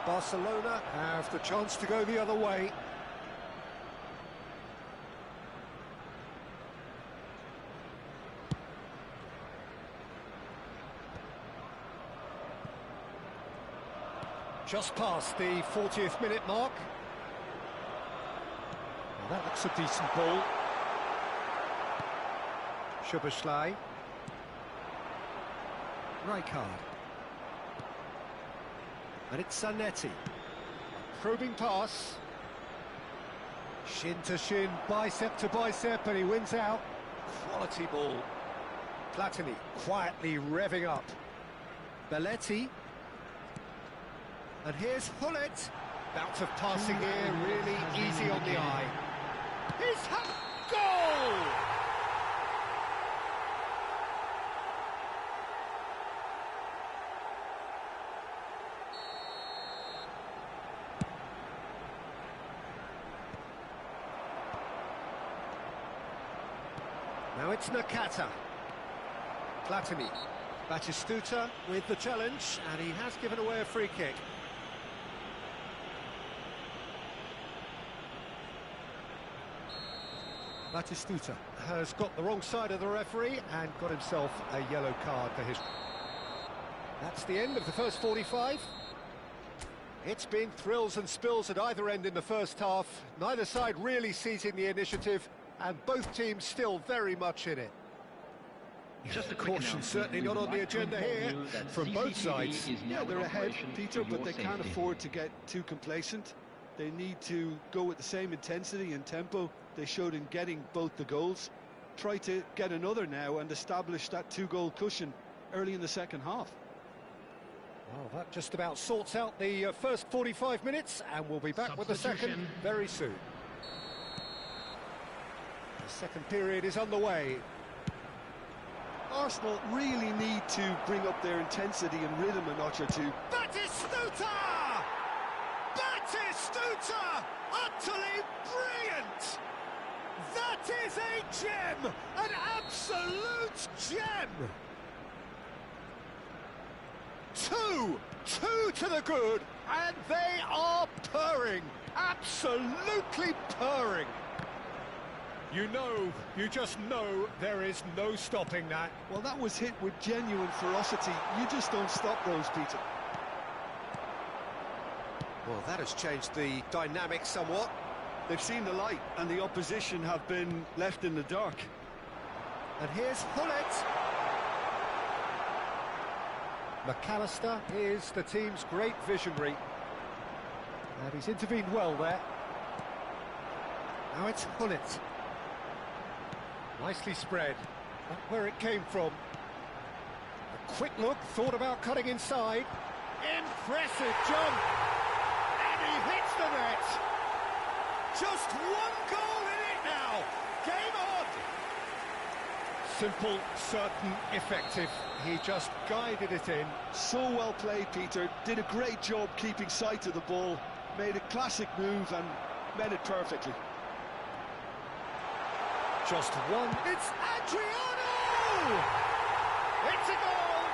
Barcelona have the chance to go the other way. Just past the 40th minute mark. Well, that looks a decent ball. Szoboszlai. Rijkaard. And it's Zanetti. Probing pass. Shin to shin, bicep to bicep, and he wins out. Quality ball. Platini quietly revving up. Belletti. And here's Hullet. Bout of passing here, really easy on the eye. He's had goal! Now it's Nakata. Platini. Batistuta with the challenge, and he has given away a free kick. Batistuta has got the wrong side of the referee and got himself a yellow card for his... That's the end of the first 45. It's been thrills and spills at either end in the first half. Neither side really seizing the initiative, and both teams still very much in it. Just a Caution certainly not on the agenda here from both sides. Yeah, they're ahead, Peter, but they can't afford to get too complacent. They need to go with the same intensity and tempo they showed in getting both the goals. Try to get another now and establish that two-goal cushion early in the second half. Well, that just about sorts out the first 45 minutes, and we'll be back with the second very soon. The second period is underway. Arsenal really need to bring up their intensity and rhythm a notch or two. Batistuta! Batistuta! Utterly brilliant! That is a gem! An absolute gem! Two to the good, and they are purring! Absolutely purring! You just know there is no stopping that. Well, that was hit with genuine ferocity. You just don't stop those, Peter. Well, that has changed the dynamic somewhat. They've seen the light, and the opposition have been left in the dark. And here's Hullet. McAllister is the team's great visionary. And he's intervened well there. Now it's Hullet. Nicely spread. Not where it came from. A quick look, thought about cutting inside. Impressive jump! And he hits the net! Just one goal in it now! Game on! Simple, certain, effective. He just guided it in. So well played, Peter. Did a great job keeping sight of the ball. Made a classic move and met it perfectly. Just one. It's Adriano! It's a goal!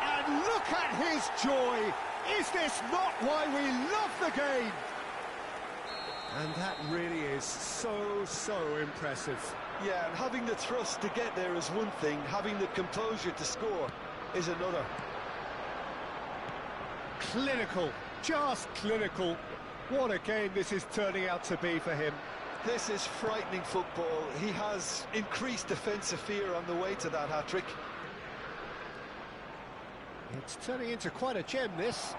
And look at his joy! Is this not why we love the game? And that really is so impressive. Yeah, and having the thrust to get there is one thing, having the composure to score is another. Clinical, just clinical. What a game this is turning out to be for him. This is frightening football. He has increased defensive fear on the way to that hat-trick. It's turning into quite a gem, this.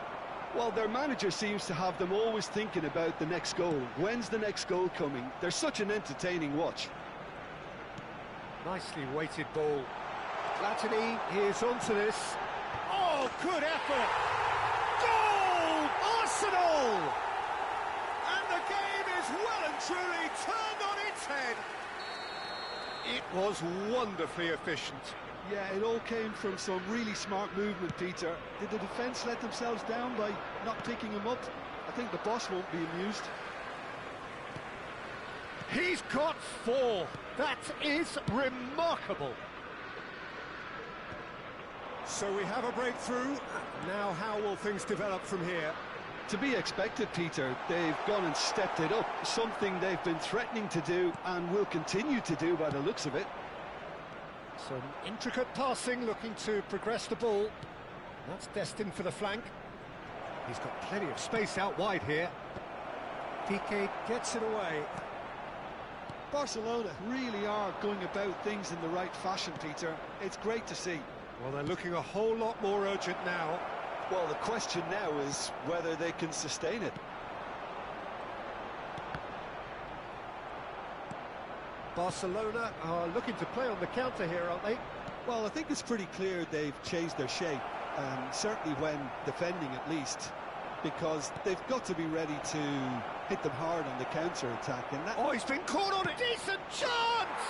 Well, their manager seems to have them always thinking about the next goal. When's the next goal coming? They're such an entertaining watch. Nicely weighted ball. Platini is onto this. Oh, good effort! Goal! Arsenal! And the game is well and truly turned on its head. It was wonderfully efficient. Yeah, it all came from some really smart movement, Peter. Did the defence let themselves down by not picking him up? I think the boss won't be amused. He's got 4. That is remarkable. So we have a breakthrough. Now how will things develop from here? To be expected, Peter. They've gone and stepped it up. Something they've been threatening to do and will continue to do by the looks of it. Some intricate passing, looking to progress the ball. That's destined for the flank. He's got plenty of space out wide here. Piqué gets it away. Barcelona really are going about things in the right fashion, Peter. It's great to see. Well, they're looking a whole lot more urgent now. Well, the question now is whether they can sustain it. Barcelona are looking to play on the counter here, aren't they? Well, I think it's pretty clear they've changed their shape, certainly when defending at least, because they've got to be ready to hit them hard on the counter-attack. And that... Oh, he's been caught on a decent chance!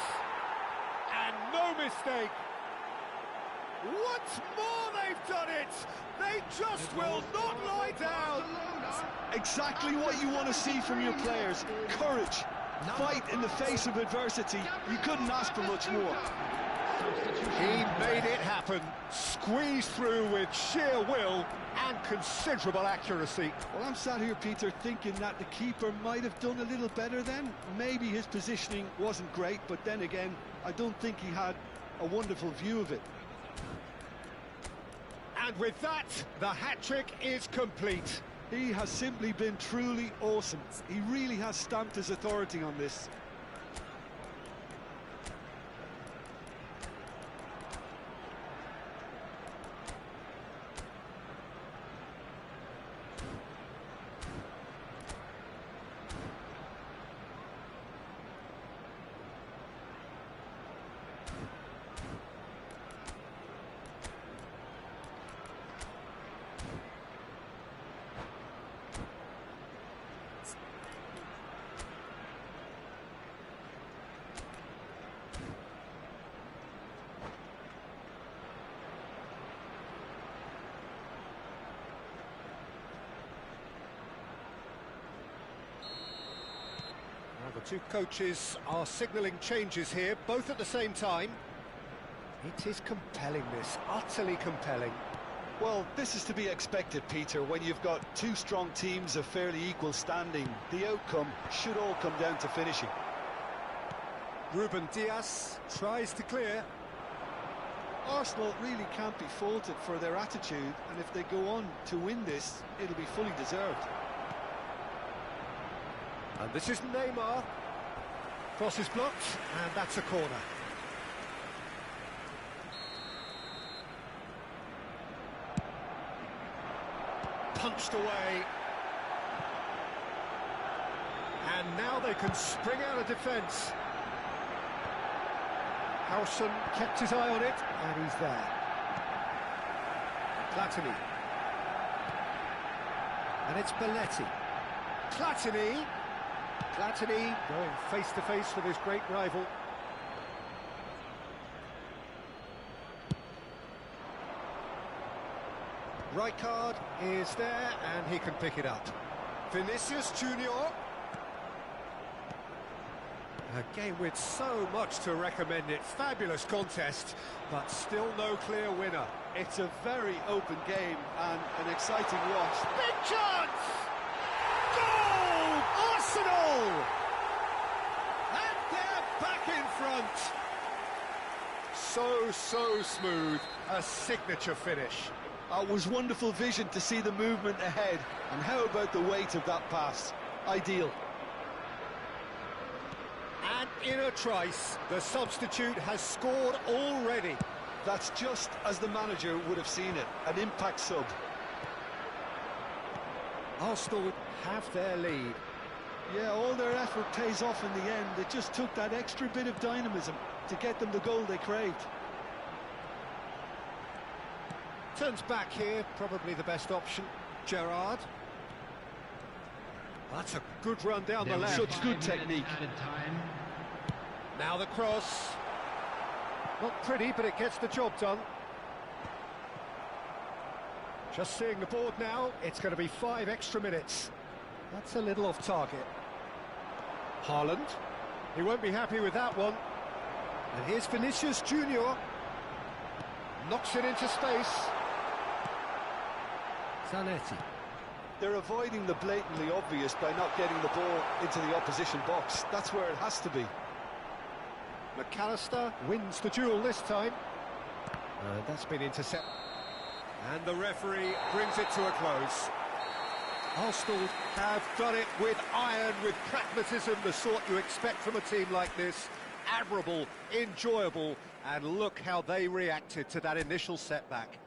And no mistake. Once more they've done it! They just will not lie down! Exactly what you want to see from your players. Courage. Fight in the face of adversity. You couldn't ask for much more. He made it happen. Squeezed through with sheer will and considerable accuracy. Well, I'm sat here, Peter, thinking that the keeper might have done a little better then. Maybe his positioning wasn't great, but then again, I don't think he had a wonderful view of it. And with that, the hat-trick is complete. He has simply been truly awesome. He really has stamped his authority on this. The two coaches are signalling changes here, both at the same time. It is compelling, this, utterly compelling. Well, this is to be expected, Peter, when you've got two strong teams of fairly equal standing. The outcome should all come down to finishing. Ruben Dias tries to clear. Arsenal really can't be faulted for their attitude, and if they go on to win this, it'll be fully deserved. And this is Neymar. Cross is blocked, and that's a corner. Punched away. And now they can spring out of defence. Howson kept his eye on it, and he's there. Platini. And it's Belletti. Platini. Platini going face-to-face with his great rival. Rijkaard is there, and he can pick it up. Vinicius Junior. A game with so much to recommend it. Fabulous contest, but still no clear winner. It's a very open game and an exciting watch. Big chance! Goal! Arsenal! And they're back in front. So smooth. A signature finish. It was wonderful vision to see the movement ahead. And how about the weight of that pass? Ideal. And in a trice, the substitute has scored already. That's just as the manager would have seen it, an impact sub. Arsenal have their lead. Yeah, all their effort pays off in the end. It just took that extra bit of dynamism to get them the goal they craved. Turns back here, probably the best option. Gerrard. That's a good run down the left. Such good technique. Now the cross. Not pretty, but it gets the job done. Just seeing the board now, it's going to be 5 extra minutes. That's a little off target. Haaland. He won't be happy with that one. And here's Vinicius Junior. Knocks it into space. Zanetti. They're avoiding the blatantly obvious by not getting the ball into the opposition box. That's where it has to be. McAllister wins the duel this time. That's been intercepted. And the referee brings it to a close. Arsenal have done it with iron, with pragmatism, the sort you expect from a team like this. Admirable, enjoyable, and look how they reacted to that initial setback.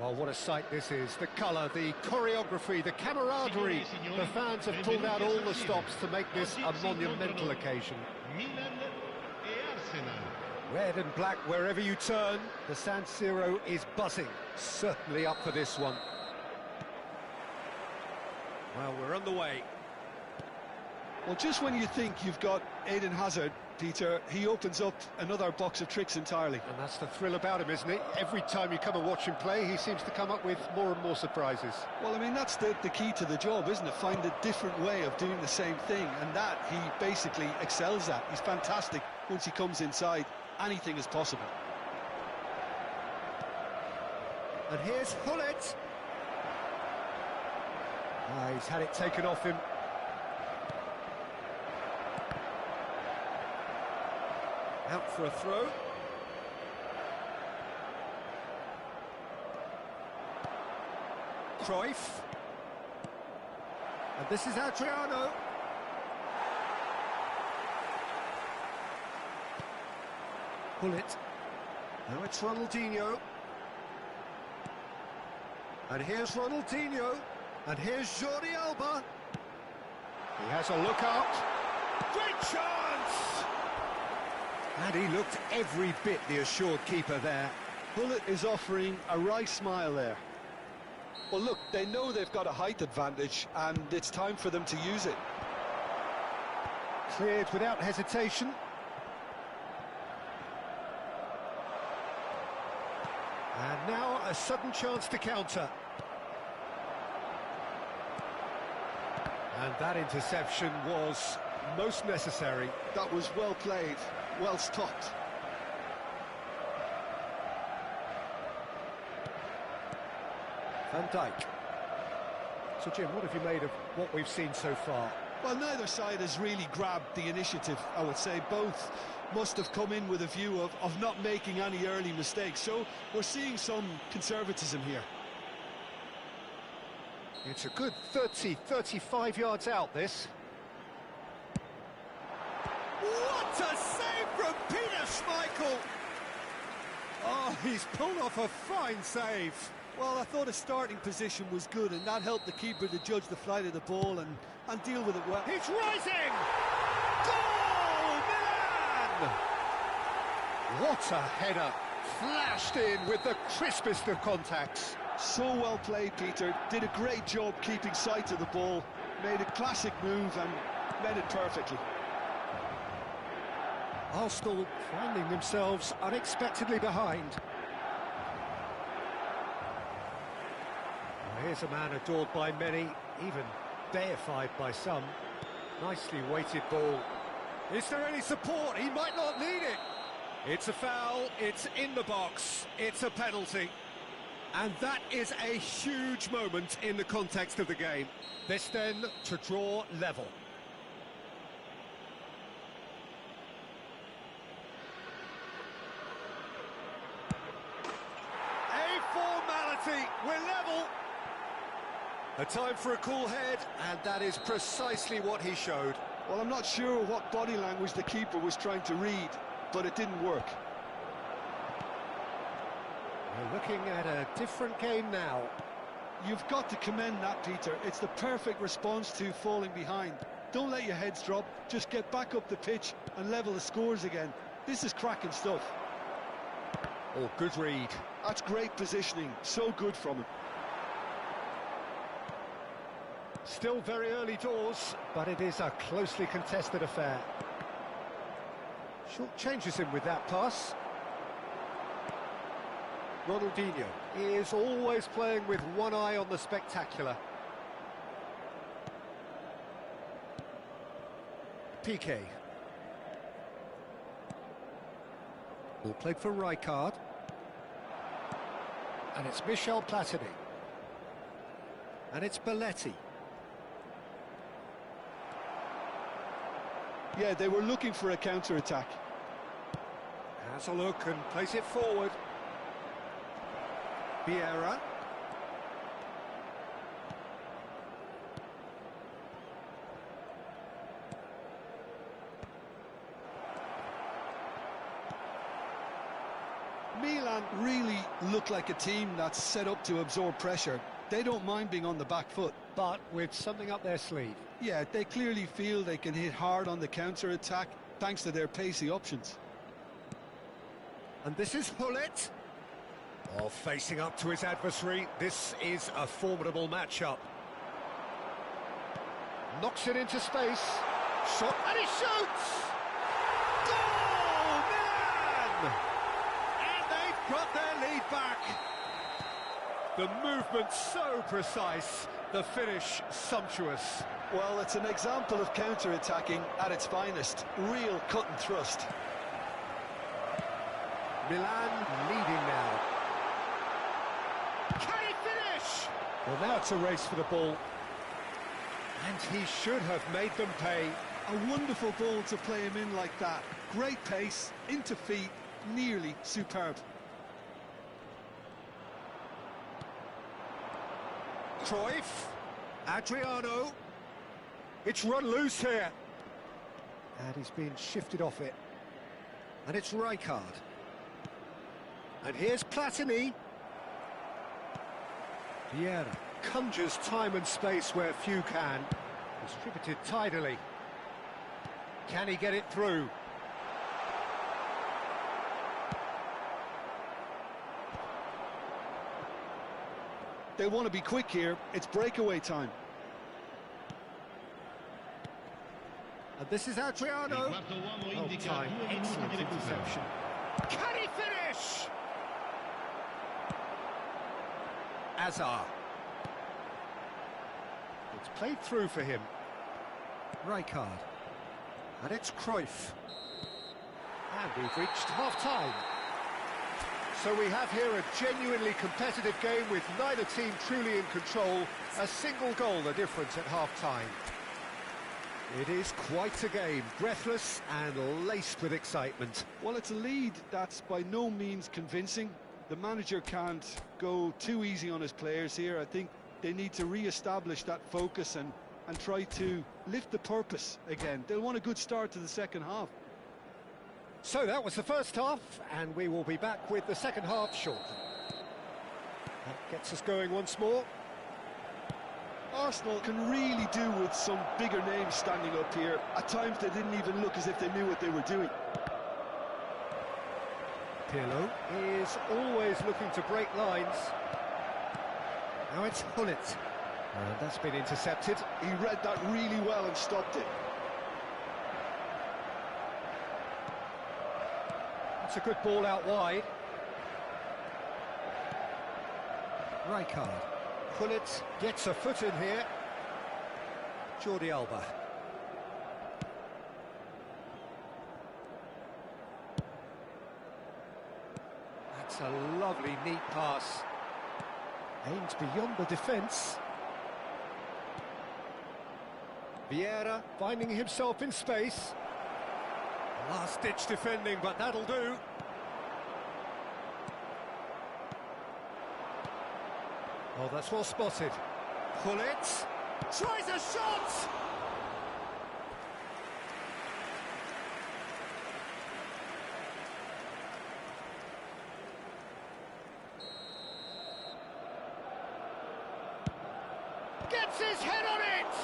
Well, what a sight this is. The colour, the choreography, the camaraderie. The fans have pulled out all the stops to make this a monumental occasion. Red and black wherever you turn. The San Siro is buzzing. Certainly up for this one. Well, we're on the way. Well, just when you think you've got Eden Hazard, Peter, he opens up another box of tricks entirely. And that's the thrill about him, isn't it? Every time you come and watch him play, he seems to come up with more and more surprises. Well, I mean, that's the key to the job, isn't it? Find a different way of doing the same thing, and that he basically excels at. He's fantastic. Once he comes inside, anything is possible. And here's Hullet. He's had it taken off him. Out for a throw. Cruyff. And this is Adriano. Hullet. Now it's Ronaldinho. And here's Ronaldinho. And here's Jordi Alba. He has a look out. Great chance! And he looked every bit the assured keeper there. Hullet is offering a wry smile there. Well, look, they know they've got a height advantage, and it's time for them to use it. Cleared without hesitation. And now a sudden chance to counter. And that interception was most necessary. That was well played, well stopped. Van Dijk. So Jim, what have you made of what we've seen so far? Well, neither side has really grabbed the initiative, I would say. Both must have come in with a view of not making any early mistakes. So we're seeing some conservatism here. It's a good 35 yards out, this. What a save from Peter Schmeichel! Oh, he's pulled off a fine save. Well, I thought his starting position was good, and that helped the keeper to judge the flight of the ball and deal with it well. He's rising! Goal, Milan! What a header! Flashed in with the crispest of contacts. So well played, Peter. Did a great job keeping sight of the ball. Made a classic move and met it perfectly. Arsenal finding themselves unexpectedly behind. Here's a man adored by many, even deified by some. Nicely weighted ball. Is there any support? He might not need it. It's a foul, it's in the box, it's a penalty. And that is a huge moment in the context of the game. This then to draw level. A formality, we're level. A time for a cool head, and that is precisely what he showed. Well, I'm not sure what body language the keeper was trying to read, but it didn't work. We're looking at a different game now. You've got to commend that, Peter. It's the perfect response to falling behind. Don't let your heads drop, just get back up the pitch and level the scores again. This is cracking stuff. Oh, good read. That's great positioning, so good from him. Still very early doors, but it is a closely contested affair. Short changes him with that pass. Ronaldinho is always playing with one eye on the spectacular. Piqué. Ball played for Rijkaard. And it's Michel Platini. And it's Belletti. Yeah, they were looking for a counter-attack. Has a look and plays it forward. Vieira. Milan Milan really look like a team that's set up to absorb pressure. They don't mind being on the back foot. But with something up their sleeve. Yeah, they clearly feel they can hit hard on the counter-attack thanks to their pacey options. And this is Hullet. Oh, facing up to his adversary. This is a formidable matchup. Knocks it into space. Shot, and he shoots! Goal, Milan! And they've got their lead back. The movement so precise, the finish sumptuous. Well, it's an example of counter-attacking at its finest. Real cut and thrust. Milan leading now. Can he finish? Well, now it's a race for the ball. And he should have made them pay. A wonderful ball to play him in like that. Great pace, into feet, nearly superb. Cruyff, Adriano, it's run loose here. And he's been shifted off it. And it's Rijkaard. And here's Platini. Vieira conjures time and space where few can. Distributed tidily. Can he get it through? They want to be quick here. It's breakaway time. And this is Adriano. Oh, time. Excellent interception. Can he finish? Azar. It's played through for him. Rijkaard. And it's Cruyff. And we've reached half-time. So we have here a genuinely competitive game with neither team truly in control. A single goal the difference at half-time. It is quite a game, breathless and laced with excitement. Well, it's a lead that's by no means convincing. The manager can't go too easy on his players here. I think they need to re-establish that focus and try to lift the purpose again. They'll want a good start to the second half. So that was the first half, and we will be back with the second half shortly. That gets us going once more. Arsenal can really do with some bigger names standing up here. At times they didn't even look as if they knew what they were doing. Pirlo is always looking to break lines. Now it's Hullet. And that's been intercepted. He read that really well and stopped it. It's a good ball out wide. Rijkaard. Hullet gets a foot in here. Jordi Alba. That's a lovely, neat pass. Aimed beyond the defence. Vieira finding himself in space. Last-ditch defending, but that'll do. Oh, that's well spotted. Hullet tries a shot! Gets his head on it!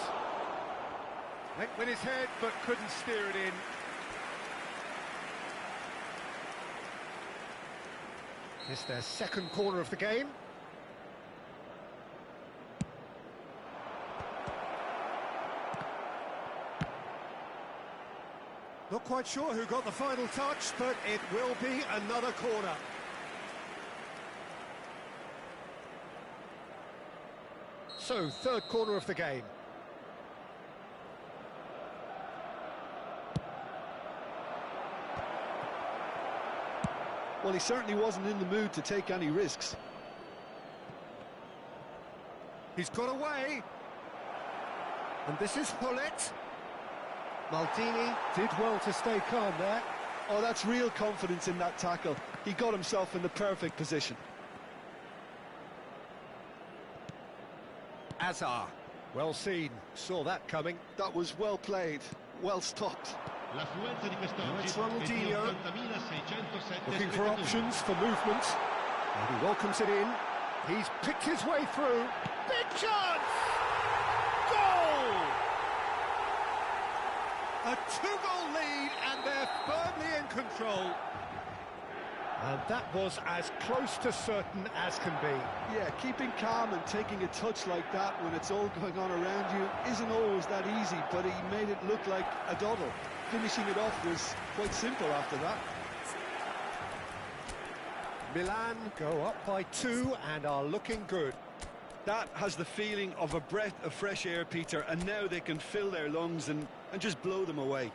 Went with his head, but couldn't steer it in. It's their second corner of the game. Not quite sure who got the final touch, but it will be another corner. So, third corner of the game. Well, he certainly wasn't in the mood to take any risks. He's got away. And this is Hullet. Maldini did well to stay calm there. Oh, that's real confidence in that tackle. He got himself in the perfect position. Azar. Well seen. Saw that coming. That was well played, well stopped. L'affluenza di Now quest'oggi it's è di Ronaldinho, 80.607 looking for spettatori. options for movement. And he welcomes it in. He's picked his way through. Big chance! Goal! A two-goal lead, and they're firmly in control. And that was as close to certain as can be. Yeah, keeping calm and taking a touch like that when it's all going on around you isn't always that easy, but he made it look like a doddle. Finishing it off was quite simple after that. Milan go up by 2 and are looking good. That has the feeling of a breath of fresh air, Peter, and now they can fill their lungs and just blow them away.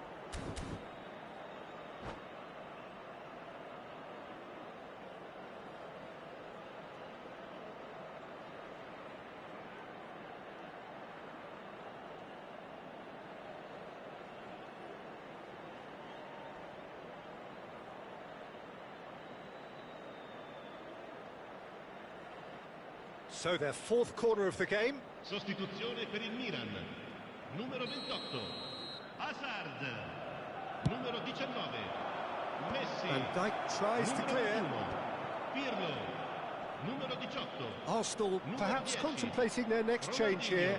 So their fourth corner of the game. Sostituzione per il Milan. Numero 28. Hazard. Numero 19. Messi. Van Dijk tries to Numero clear. 21. Pirlo. Numero 18. Arsenal perhaps 10. contemplating their next change here.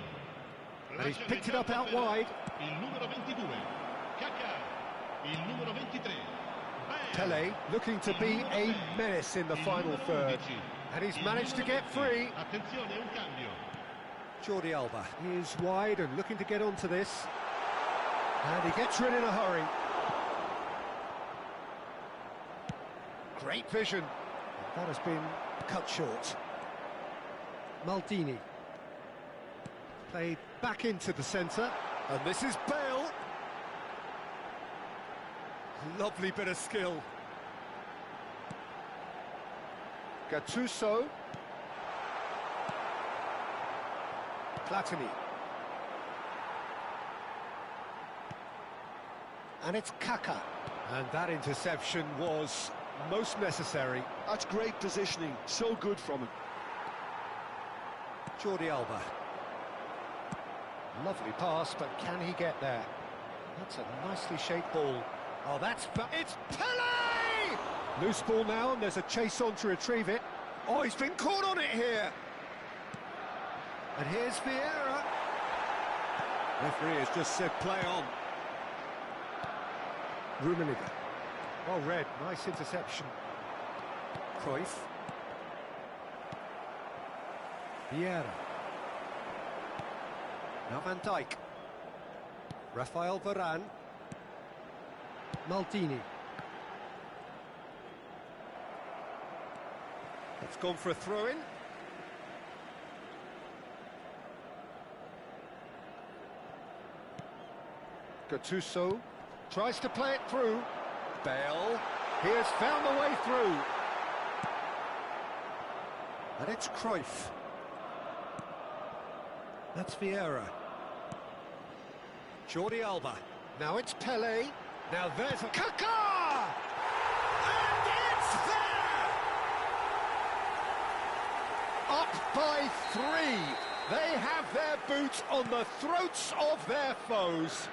And he's picked it up out wide. Il numero 22. Kaká. Il numero 23. Pele looking to be a menace in the final third. And he's managed to get free. Attenzione, un cambio. Jordi Alba is wide and looking to get onto this. And he gets rid in a hurry. Great vision. That has been cut short. Maldini. Played back into the centre. And this is Bale. Lovely bit of skill. Gattuso. Platini. And it's Kaká. And that interception was most necessary. That's great positioning, so good from him. Jordi Alba. Lovely pass, but can he get there? That's a nicely shaped ball. Oh, it's Pele! Loose ball now, and there's a chase on to retrieve it. Oh, he's been caught on it here. And here's Vieira. Referee has just said play on. Rummenigge. Well read, nice interception. Cruyff. Vieira. Now Van Dijk. Rafael Varane. Maldini. It's gone for a throw-in. Gattuso tries to play it through. Bale, he has found the way through. And it's Cruyff. That's Vieira. Jordi Alba. Now it's Pele. Now there's Kaká! And it's there! Up by 3. They have their boots on the throats of their foes.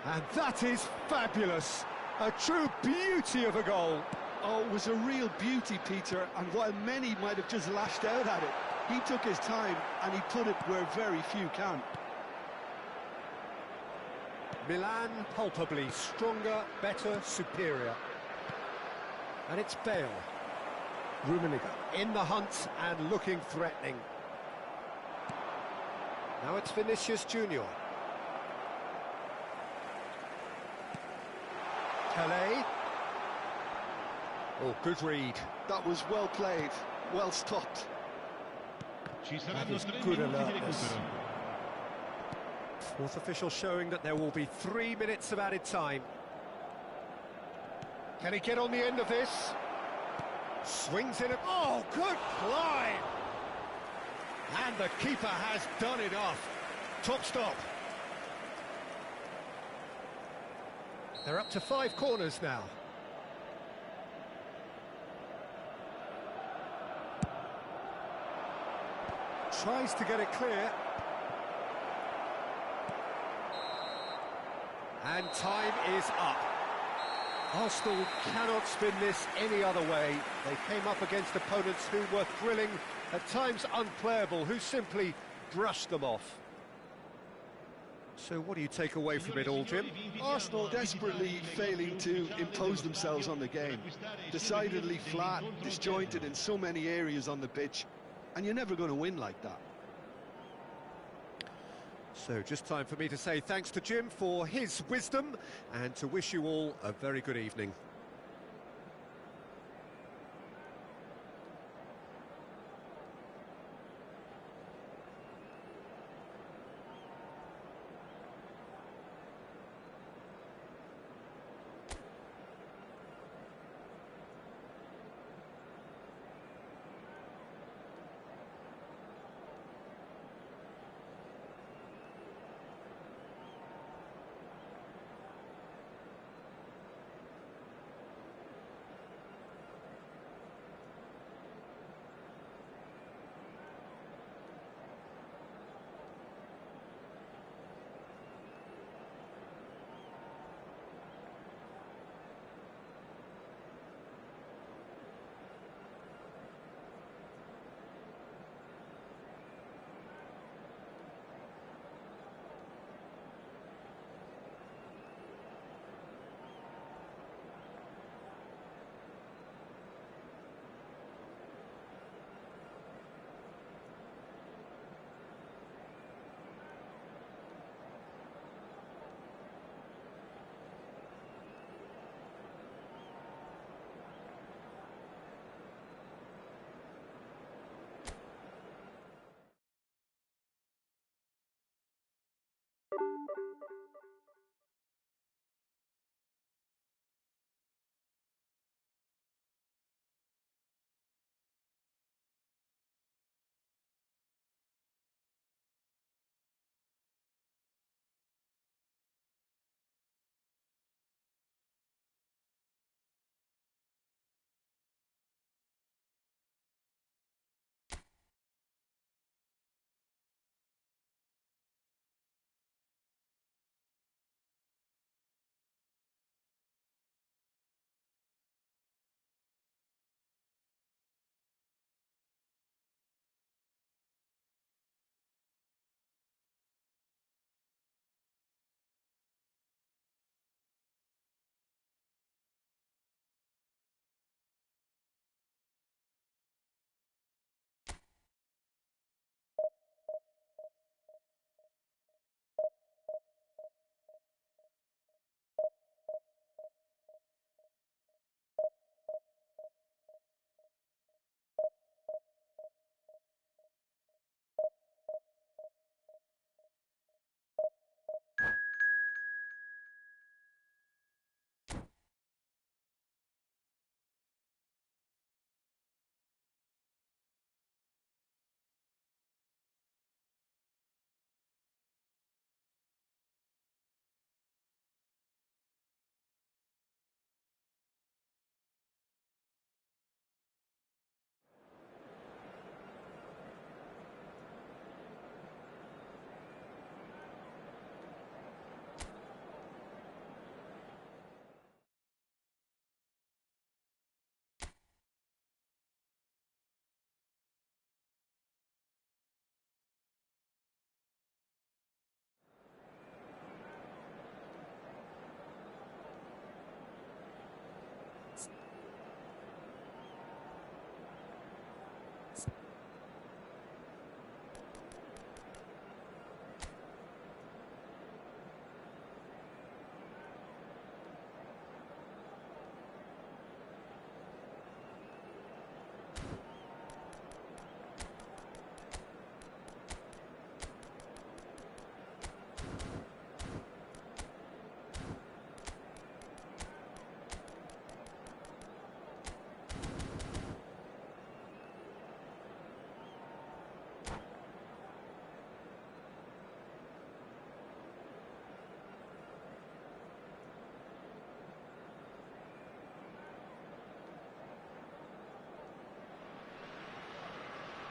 And that is fabulous. A true beauty of a goal. Oh, it was a real beauty, Peter, and while many might have just lashed out at it, he took his time and he put it where very few can. Milan palpably stronger, better, superior. And it's Bale. Rummenigge in the hunt and looking threatening. Now it's Vinicius Junior. Pele. Oh, good read. That was well played, well stopped. Ci That saranno is 3 good minuti di alertness. recupero. Fourth official showing that there will be 3 minutes of added time. Can he get on the end of this? Swings in. Oh, good climb! And the keeper has done enough. Top stop. They're up to 5 corners now. Tries to get it clear. And time is up. Arsenal cannot spin this any other way. They came up against opponents who were thrilling, at times unplayable, who simply brushed them off. So what do you take away from it all, Jim? Arsenal desperately failing to impose themselves on the game. Decidedly flat, disjointed in so many areas on the pitch, and you're never going to win like that. So just time for me to say thanks to Jim for his wisdom and to wish you all a very good evening.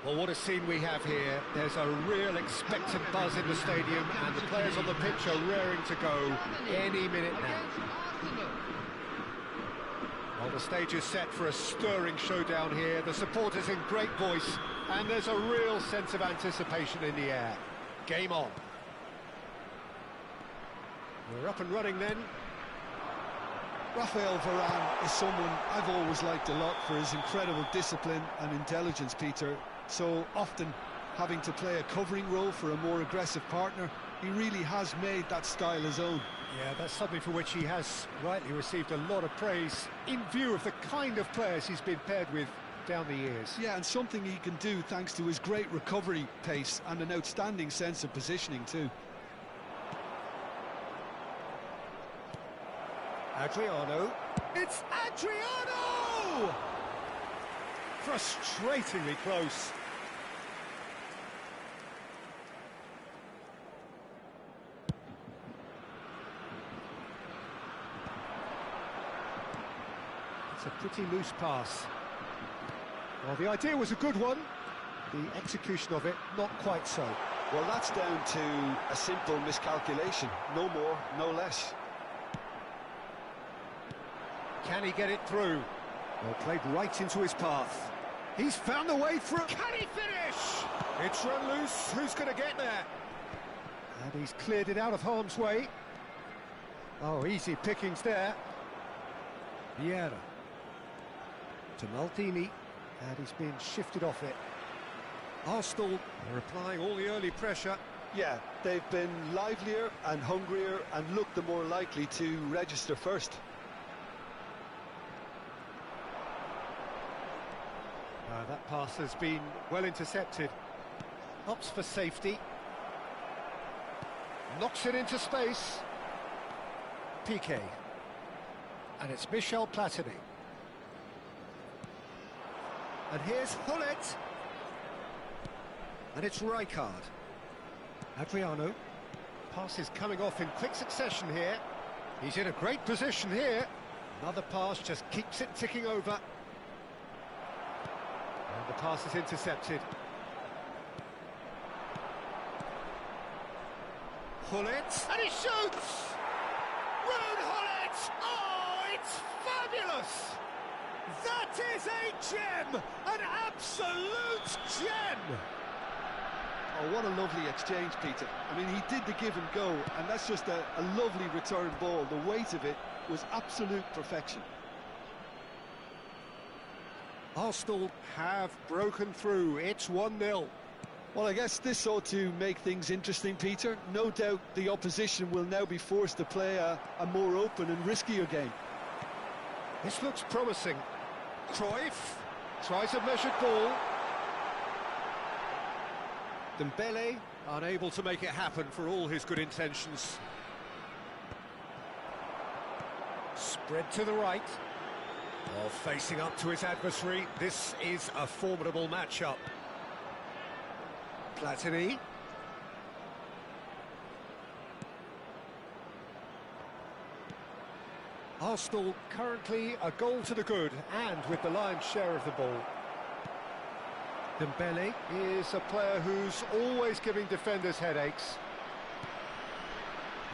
Well, what a scene we have here. There's a real expectant buzz in the stadium, and the players on the pitch are raring to go any minute now. Well, the stage is set for a stirring showdown here. The supporters in great voice, and there's a real sense of anticipation in the air. Game on. We're up and running then. Rafael Varane is someone I've always liked a lot for his incredible discipline and intelligence, Peter. So often having to play a covering role for a more aggressive partner, he really has made that style his own. Yeah, that's something for which he has rightly received a lot of praise in view of the kind of players he's been paired with down the years. Yeah, and something he can do thanks to his great recovery pace and an outstanding sense of positioning too. Adriano. It's Adriano! Frustratingly close. It's a pretty loose pass. Well, the idea was a good one. The execution of it, not quite so. Well, that's down to a simple miscalculation. No more, no less. Can he get it through? Well, played right into his path. He's found the way through. Can he finish? It's run loose. Who's going to get there? And he's cleared it out of harm's way. Oh, easy pickings there. Vieira. To Maldini. And he's been shifted off it. Arsenal are applying all the early pressure. Yeah, they've been livelier and hungrier and looked the more likely to register first. That pass has been well intercepted. Opts for safety. Knocks it into space. Piqué. And it's Michel Platini. And here's Hullet. And it's Rijkaard. Adriano. Pass is coming off in quick succession here. He's in a great position here. Another pass just keeps it ticking over. And the pass is intercepted. Hullet, and he shoots! Ruud Hullet! Oh, it's fabulous! That is a gem! An absolute gem! Oh, what a lovely exchange, Peter. I mean, he did the give and go, and that's just a lovely return ball. The weight of it was absolute perfection. Arsenal have broken through. It's 1-0. Well, I guess this ought to make things interesting, Peter. No doubt the opposition will now be forced to play a more open and riskier game. This looks promising. Cruyff tries a measured ball. Dembele unable to make it happen for all his good intentions. Spread to the right. While facing up to his adversary, this is a formidable matchup. Platini. Arsenal currently a goal to the good and with the lion's share of the ball. Dembele is a player who's always giving defenders headaches.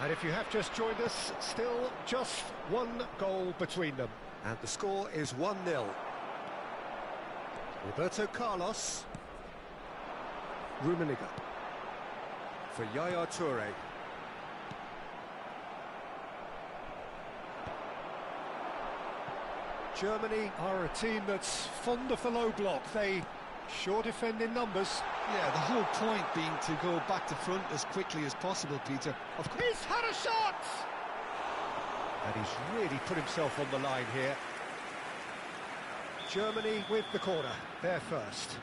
And if you have just joined us, still just one goal between them. And the score is 1-0. Roberto Carlos. Rummenigge. For Yaya Toure. Germany are a team that's fond of the low block. They sure defend in numbers. Yeah, the whole point being to go back to front as quickly as possible, Peter. Of course. He's had a shot! And he's really put himself on the line here. Germany with the corner. They're first.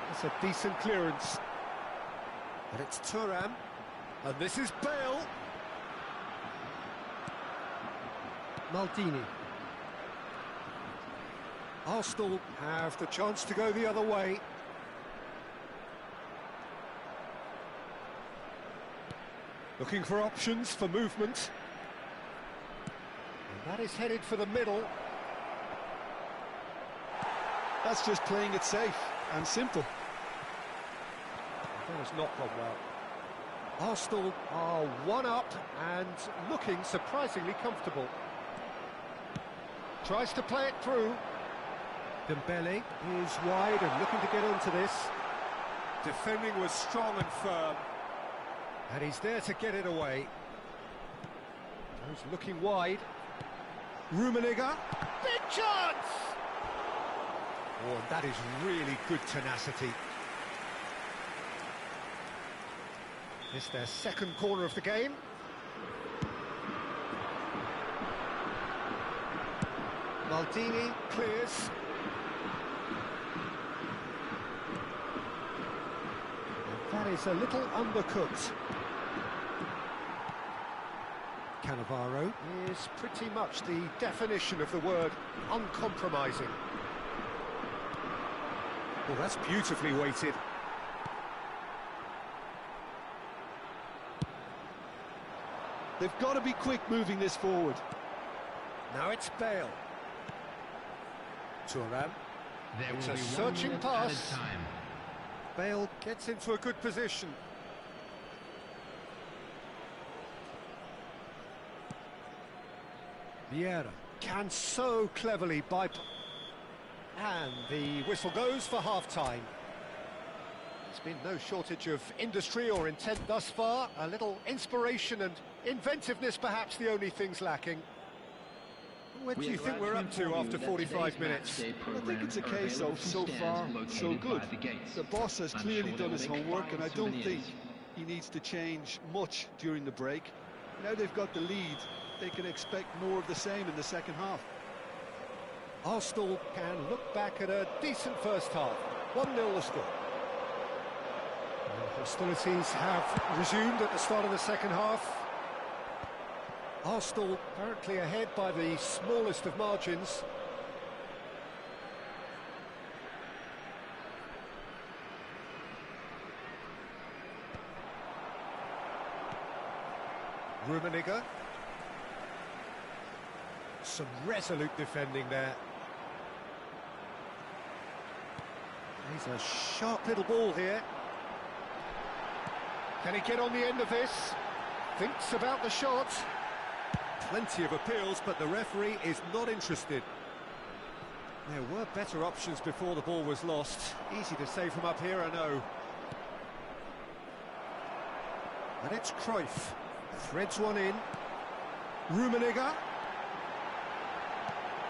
That's a decent clearance. And it's Thuram. And this is Bale. Maldini. Arsenal have the chance to go the other way. Looking for options for movement. And that is headed for the middle. That's just playing it safe and simple. That has not gone well. Arsenal are 1-up and looking surprisingly comfortable. Tries to play it through. Dembele is wide and looking to get onto this. Defending was strong and firm. And he's there to get it away. Goes looking wide. Rummenigge. Big chance! Oh, and that is really good tenacity. It's their second corner of the game. Maldini clears. And that is a little undercooked. Cannavaro is pretty much the definition of the word uncompromising. Well, that's beautifully weighted. They've got to be quick moving this forward. Now it's Bale. Thuram. It's a There will be 1 searching minute pass. added time. Bale gets into a good position. Vieira can so cleverly bypass. And the whistle goes for half-time. There's been no shortage of industry or intent thus far. A little inspiration and inventiveness, perhaps the only things lacking. What do you think we're up to after 45 minutes? I think it's a case of so far, so good. The boss has clearly done his homework, and I don't think he needs to change much during the break. Now they've got the lead, they can expect more of the same in the second half. Arsenal can look back at a decent first half. 1-0 the score. And hostilities have resumed at the start of the second half. Arsenal currently ahead by the smallest of margins. Rummenigge. Some resolute defending there. He's a sharp little ball here. Can he get on the end of this? Thinks about the shot. Plenty of appeals, but the referee is not interested. There were better options before the ball was lost. Easy to say from up here, I know. And it's Cruyff. Threads one in. Rummenigge.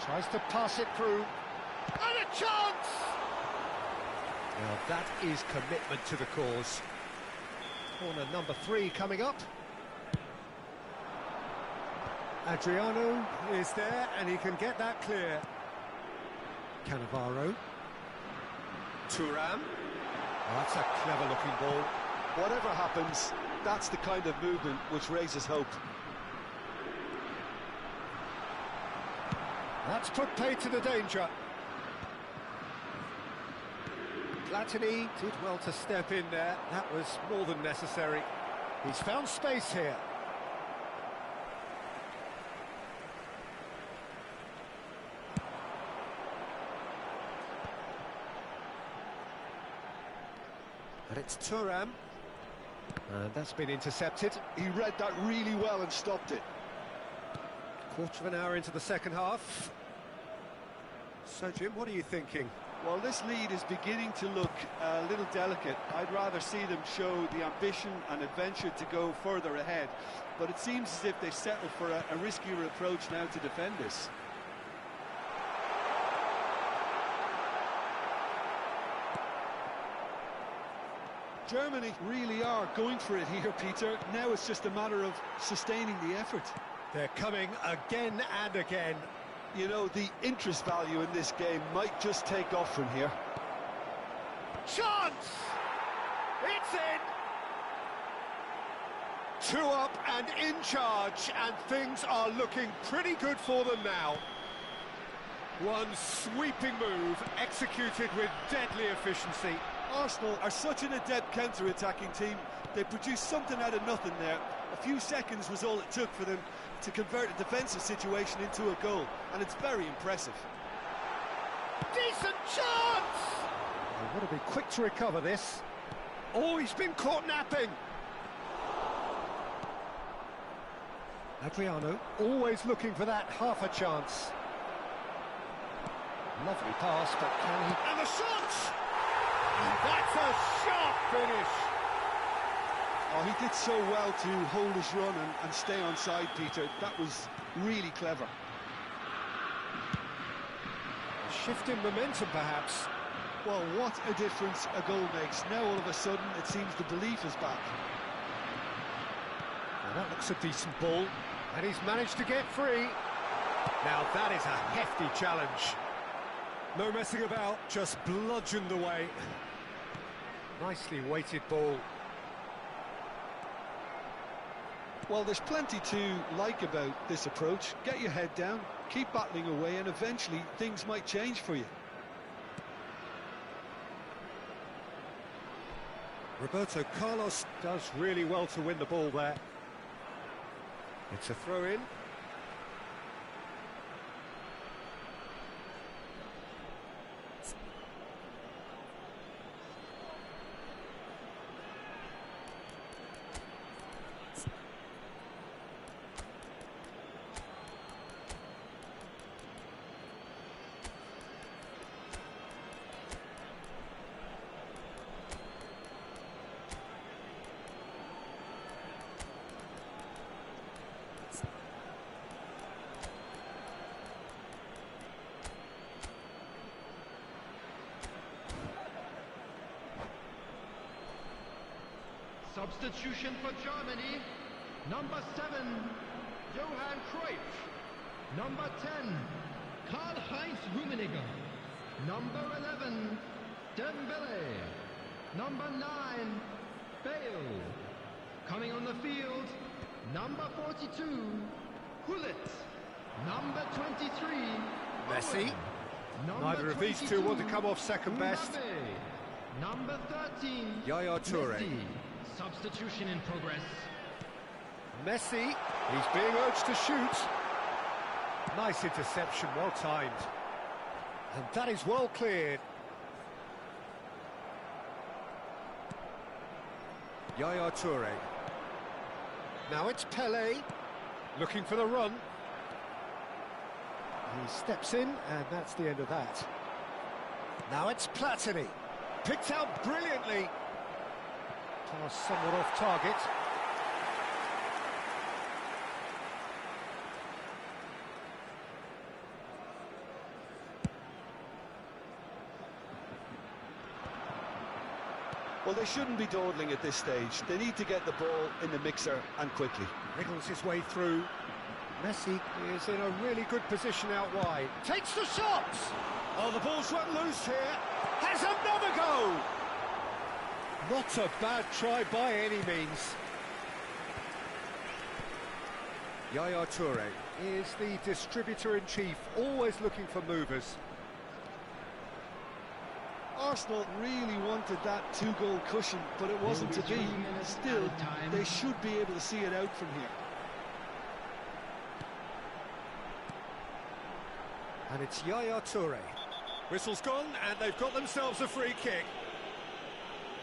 Tries to pass it through. And a chance! Now that is commitment to the cause. Corner number 3 coming up. Adriano is there and he can get that clear. Cannavaro. Thuram. Oh, that's a clever looking ball. Whatever happens, that's the kind of movement which raises hope. That's put paid to the danger. Platini did well to step in there. That was more than necessary. He's found space here. And it's Thuram. And that's been intercepted. He read that really well and stopped it. Quarter of an hour into the second half. So, Jim, what are you thinking? Well, this lead is beginning to look a little delicate. I'd rather see them show the ambition and adventure to go further ahead. But it seems as if they settle for a riskier approach now to defend this. Germany really are going for it here, Peter. Now it's just a matter of sustaining the effort. They're coming again and again. You know, the interest value in this game might just take off from here. Chance! It's in! 2 up and in charge, and things are looking pretty good for them now. One sweeping move, executed with deadly efficiency. Arsenal are such an adept counter-attacking team. They produced something out of nothing there. A few seconds was all it took for them to convert a defensive situation into a goal, and it's very impressive. Decent chance! They want to be quick to recover this. Oh, he's been caught napping. Adriano always looking for that half a chance. Lovely pass, but can he... And the shot! And that's a sharp finish. Oh, he did so well to hold his run and stay on side, Peter. That was really clever. A shift in momentum, perhaps. Well, what a difference a goal makes. Now, all of a sudden, it seems the belief is back. Now, that looks a decent ball. And he's managed to get free. Now, that is a hefty challenge. No messing about, just bludgeoned away. Nicely weighted ball. Well, there's plenty to like about this approach. Get your head down, keep battling away, and eventually things might change for you. Roberto Carlos does really well to win the ball there. It's a throw-in. Substitution for Germany. Number 7, Johan Cruyff. Number 10, Karl-Heinz Rummenigge. Number 11, Dembele. Number 9, Bale. Coming on the field, number 42, Hullet. Number 23, Messi. Owen. Neither of these two want to come off second best. Mbappe. Number 13, Yaya Toure. Messi. Substitution in progress. Messi, he's being urged to shoot. Nice interception, well timed. And that is well cleared. Yaya Toure. Now it's Pelé, looking for the run. He steps in, and that's the end of that. Now it's Platini, picked out brilliantly. Pass somewhat off target. Well, they shouldn't be dawdling at this stage. They need to get the ball in the mixer and quickly. Wriggles his way through. Messi is in a really good position out wide. Takes the shot! Oh, the ball's run loose here. Has another go! Not a bad try by any means. Yaya Toure is the distributor-in-chief, always looking for movers. Arsenal really wanted that two-goal cushion, but it wasn't to be. Still, they should be able to see it out from here. And it's Yaya Toure. Whistle's gone, and they've got themselves a free kick.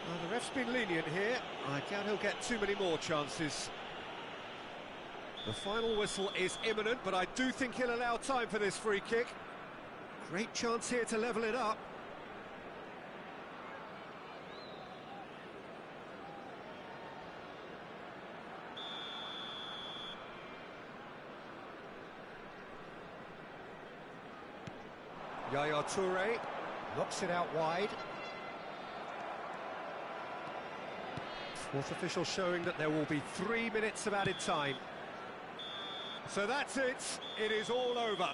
Well, the ref's been lenient here. I doubt he'll get too many more chances. The final whistle is imminent, but I do think he'll allow time for this free kick. Great chance here to level it up. Yaya Toure knocks it out wide. Fourth official showing that there will be 3 minutes of added time. So that's it. It is all over.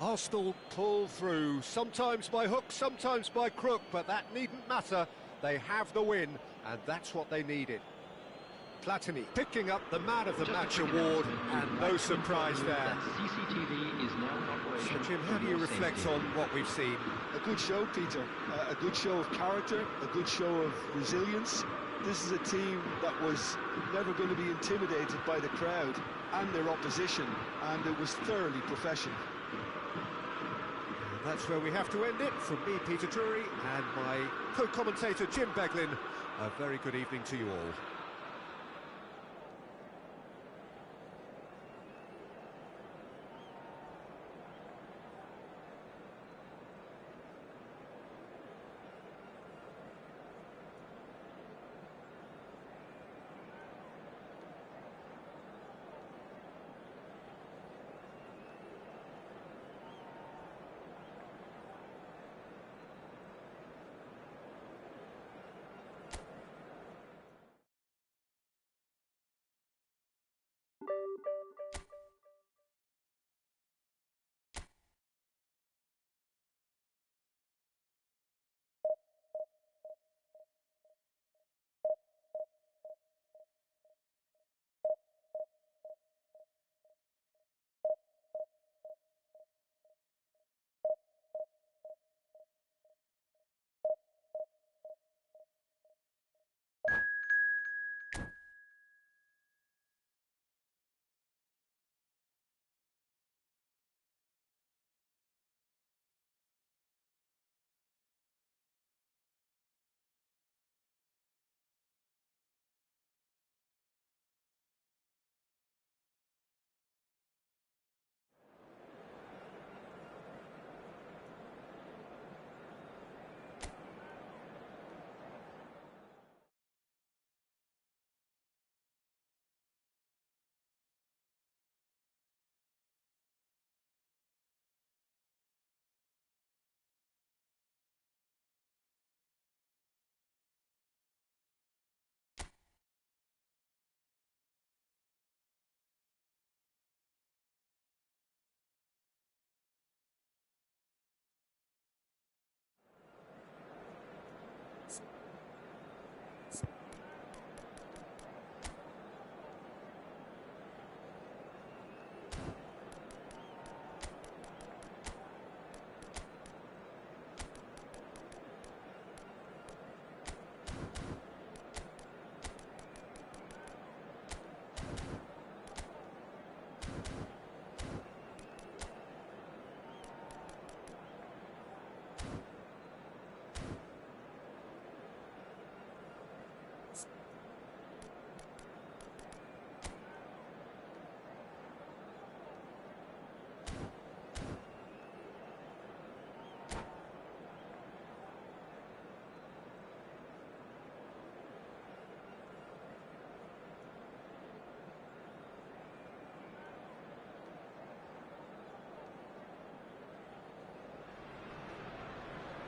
Arsenal pull through, sometimes by hook, sometimes by crook, but that needn't matter. They have the win, and that's what they needed. Platini picking up the Man of the Match award, and no surprise there. CCTV is now in operation. So, Jim, how do you reflect on what we've seen? A good show, Peter. A good show of character, a good show of resilience. This is a team that was never going to be intimidated by the crowd and their opposition, and it was thoroughly professional. That's where we have to end it. From me, Peter Drury, and my co-commentator, Jim Beglin, a very good evening to you all.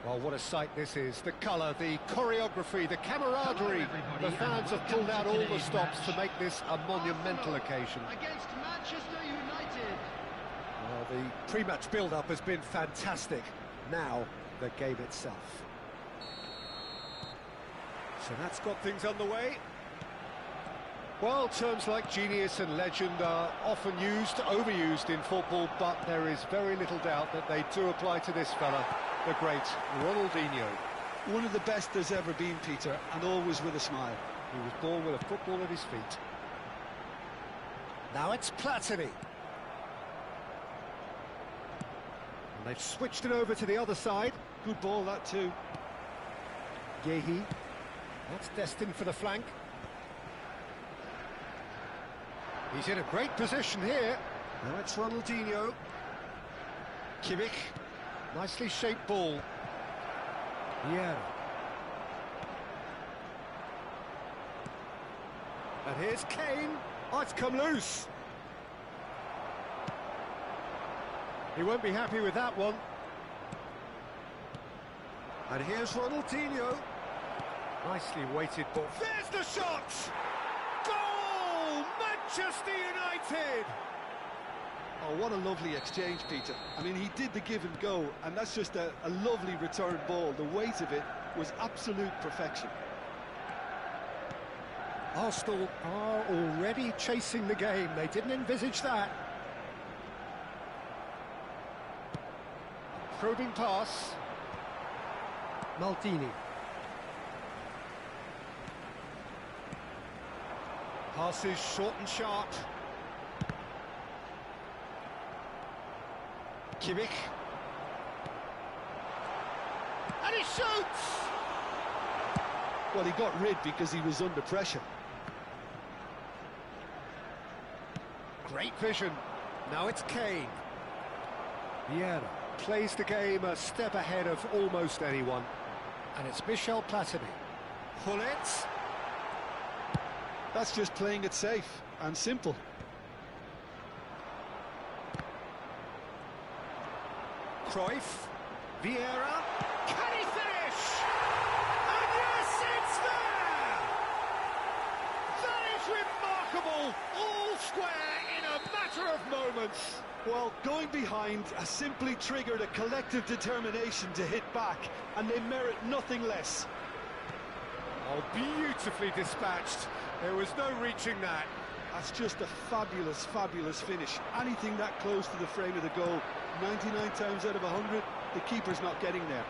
Well, what a sight this is. The colour, the choreography, the camaraderie. The fans have pulled out all the stops to make this a monumental occasion. Against Manchester United. Well, the pre-match build-up has been fantastic. Now, the game itself. So that's got things underway. Well, terms like genius and legend are often used, overused in football, but there is very little doubt that they do apply to this fella, the great Ronaldinho. One of the best there's ever been, Peter, and always with a smile. He was born with a football at his feet. Now it's Platini. And they've switched it over to the other side. Good ball, that too. Yehi. That's destined for the flank. He's in a great position here. Now it's Ronaldinho. Kimmich. Nicely shaped ball. Yeah. And here's Kane. Oh, it's come loose. He won't be happy with that one. And here's Ronaldinho. Nicely weighted ball. There's the shot! Goal! Manchester United! Oh, what a lovely exchange, Peter. I mean, he did the give and go, and that's just a lovely return ball. The weight of it was absolute perfection. Arsenal are already chasing the game. They didn't envisage that. Probing pass. Maldini. Passes short and sharp. Kimmich. And he shoots! Well, he got rid because he was under pressure. Great vision. Now it's Kane. Vieira plays the game a step ahead of almost anyone. And it's Michel Platini. Hullet. That's just playing it safe and simple. Cruyff. Vieira. Can he finish? And yes, it's there! That is remarkable! All square in a matter of moments. Well, going behind has simply triggered a collective determination to hit back, and they merit nothing less. Oh, beautifully dispatched. There was no reaching that. That's just a fabulous, fabulous finish. Anything that close to the frame of the goal, 99 times out of 100, the keeper's not getting there.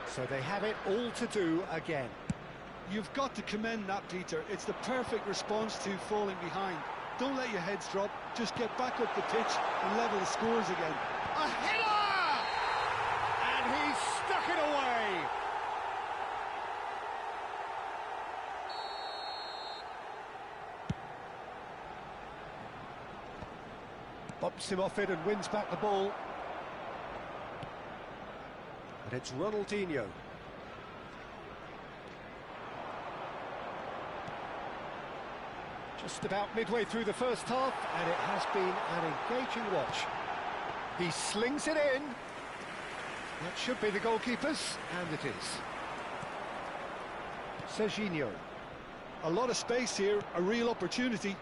So they have it all to do again. You've got to commend that, Peter. It's the perfect response to falling behind. Don't let your heads drop, just get back up the pitch and level the scores again. A header! And he's stuck it away. Bops him off it and wins back the ball. And it's Ronaldinho. Just about midway through the first half, and it has been an engaging watch. He slings it in. That should be the goalkeeper's, and it is. Serginho. A lot of space here, a real opportunity.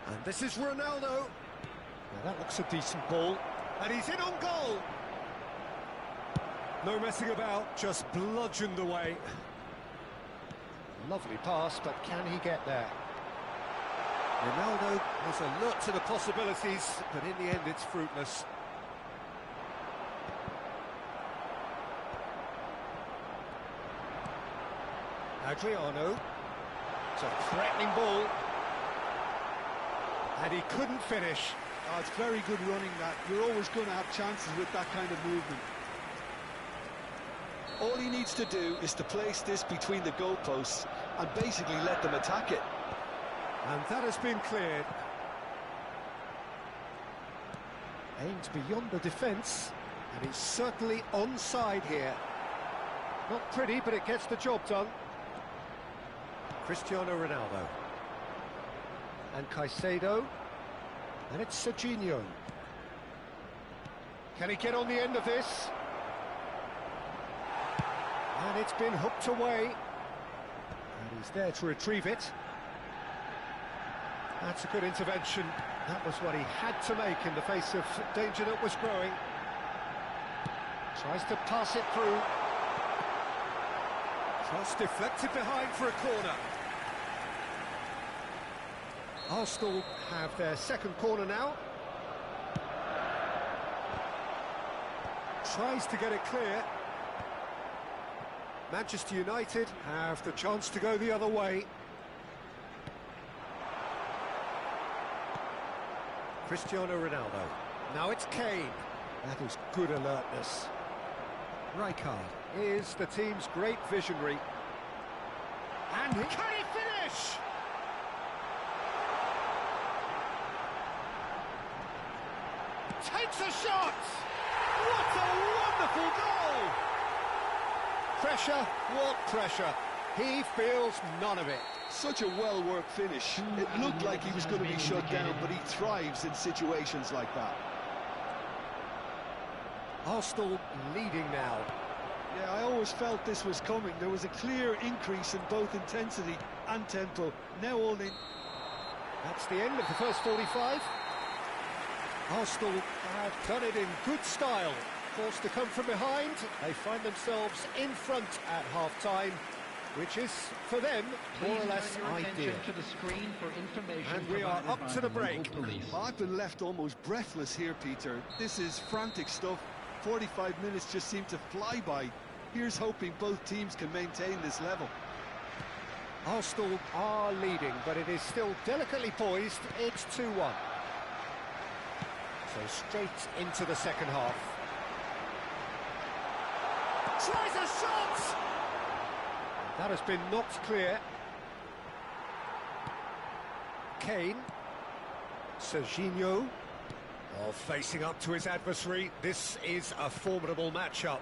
And this is Ronaldo. Now that looks a decent ball. And he's in on goal. No messing about, just bludgeoned away. Lovely pass, but can he get there? Ronaldo is alert to the possibilities, but in the end it's fruitless. Adriano. It's a threatening ball. And he couldn't finish. Oh, it's very good running that. You're always going to have chances with that kind of movement. All he needs to do is to place this between the goalposts and basically let them attack it. And that has been cleared. Aimed beyond the defence, and he's certainly onside here. Not pretty, but it gets the job done. Cristiano Ronaldo. And Caicedo. And it's Serginho. Can he get on the end of this? And it's been hooked away. And he's there to retrieve it. That's a good intervention. That was what he had to make in the face of danger that was growing. Tries to pass it through. Cross deflected behind for a corner. Arsenal have their second corner now. Tries to get it clear. Manchester United have the chance to go the other way. Cristiano Ronaldo. Now it's Kane. That is good alertness. Rijkaard is the team's great visionary. And can he finish? Takes a shot! What a wonderful goal! Pressure, what pressure? He feels none of it. Such a well-worked finish. It looked like he was going to be shut down, but he thrives in situations like that. Arsenal leading now. Yeah, I always felt this was coming. There was a clear increase in both intensity and tempo. Now all in. That's the end of the first 45. Arsenal have done it in good style. Forced to come from behind, they find themselves in front at half-time, which is, for them, more or less ideal. To the screen for information. And we are up to the break. Well, I've been left almost breathless here, Peter. This is frantic stuff. 45 minutes just seem to fly by. Here's hoping both teams can maintain this level. Arsenal are leading, but it is still delicately poised. It's 2-1. So straight into the second half. Tries a shot! That has been knocked clear. Kane. Serginho. Oh, facing up to his adversary. This is a formidable matchup.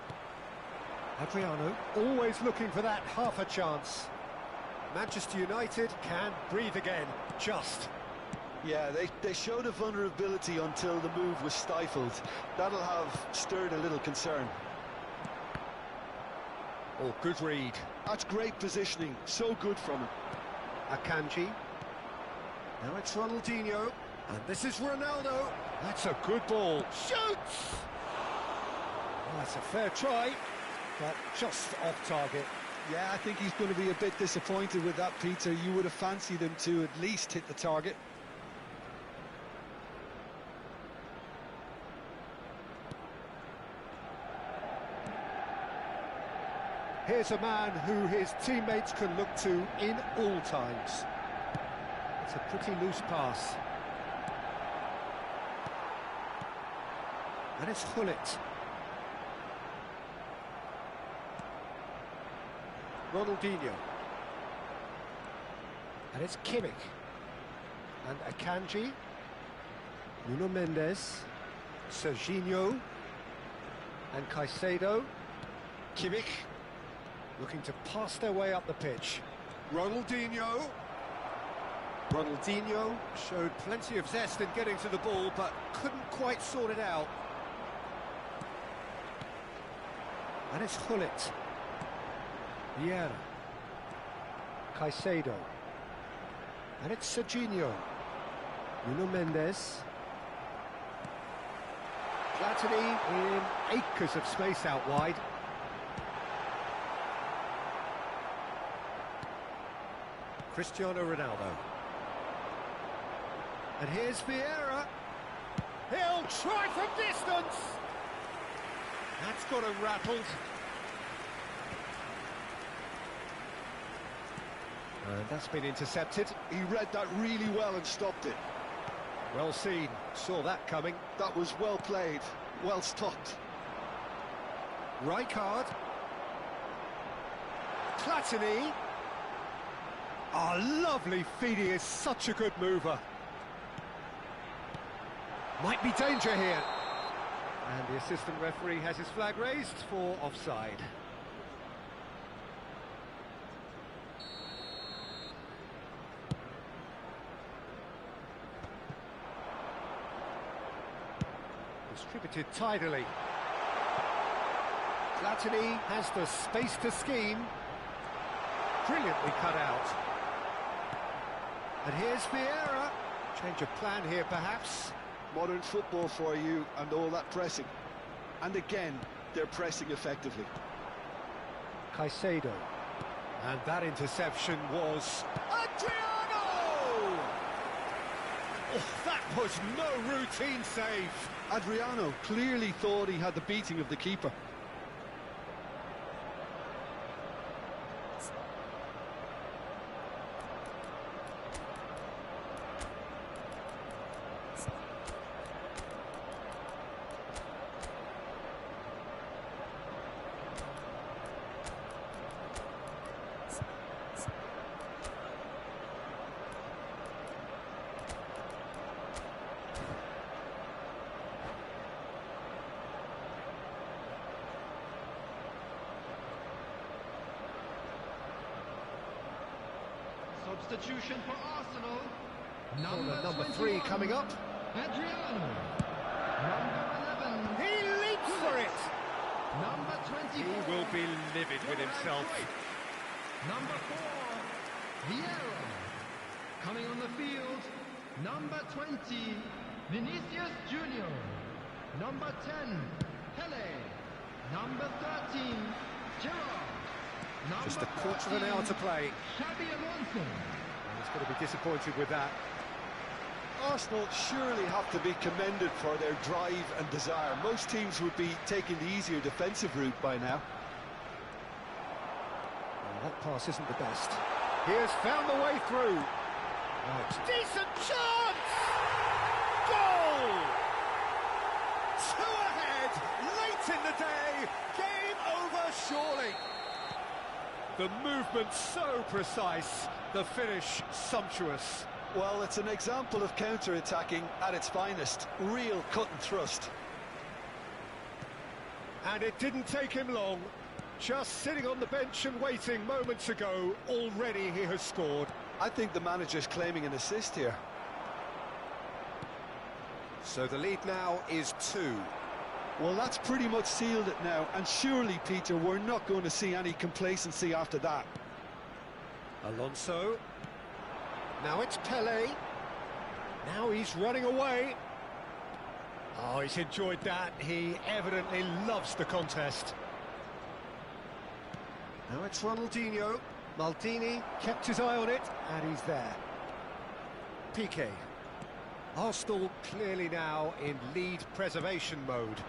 Adriano always looking for that half a chance. Manchester United can breathe again, just. Yeah, they showed a vulnerability until the move was stifled. That'll have stirred a little concern. Oh, good read. That's great positioning, so good from him. Akanji. Now it's Ronaldinho. And this is Ronaldo. That's a good ball. Shoots! Well, that's a fair try, but just off target. Yeah, I think he's going to be a bit disappointed with that, Peter. You would have fancied him to at least hit the target. Here's a man who his teammates can look to in all times. It's a pretty loose pass. And it's Hullet. Ronaldinho. And it's Kimmich. And Akanji. Nuno Mendes. Serginho. And Caicedo. Kimmich. Looking to pass their way up the pitch. Ronaldinho. Ronaldinho showed plenty of zest in getting to the ball, but couldn't quite sort it out. And it's Hullet. Vieira. Caicedo. And it's Serginho. Nuno Mendes. Platini in acres of space out wide. Cristiano Ronaldo. And here's Vieira. He'll try from distance. That's got him rattled. And that's been intercepted. He read that really well and stopped it. Well seen. Saw that coming. That was well played, well stopped. Rijkaard. Platini. Oh, lovely feed. He is such a good mover. Might be danger here. And the assistant referee has his flag raised for offside. Distributed tidily. Platini has the space to scheme. Brilliantly cut out. And here's Vieira. Change of plan here, perhaps. Modern football for you and all that pressing. And again, they're pressing effectively. Caicedo. And that interception was... Adriano! Oh, that was no routine save. Adriano clearly thought he had the beating of the keeper. Substitution for Arsenal. Number 3 coming up. Adriano. Number 11. He leaps for it. Number 24. He will be livid with himself. Number 4. Vieira. Coming on the field. Number 20. Vinicius Junior. Number 10. Pele. Number 13. Gerrard. Just a quarter of an hour to play. Xabi Alonso. And he's going to be disappointed with that. Arsenal surely have to be commended for their drive and desire. Most teams would be taking the easier defensive route by now. Well, that pass isn't the best. He has found the way through. Right. Decent chance! Goal! Late in the day, game over surely. The movement so precise, the finish sumptuous. Well, it's an example of counter-attacking at its finest. Real cut and thrust. And it didn't take him long. Just sitting on the bench and waiting moments ago, already he has scored. I think the manager's claiming an assist here. So the lead now is 2. Well, that's pretty much sealed it now, and surely, Peter, we're not going to see any complacency after that. Alonso. Now it's Pele. Now he's running away. Oh, he's enjoyed that. He evidently loves the contest. Now it's Ronaldinho. Maldini kept his eye on it, and he's there. Piqué. Arsenal clearly now in lead preservation mode.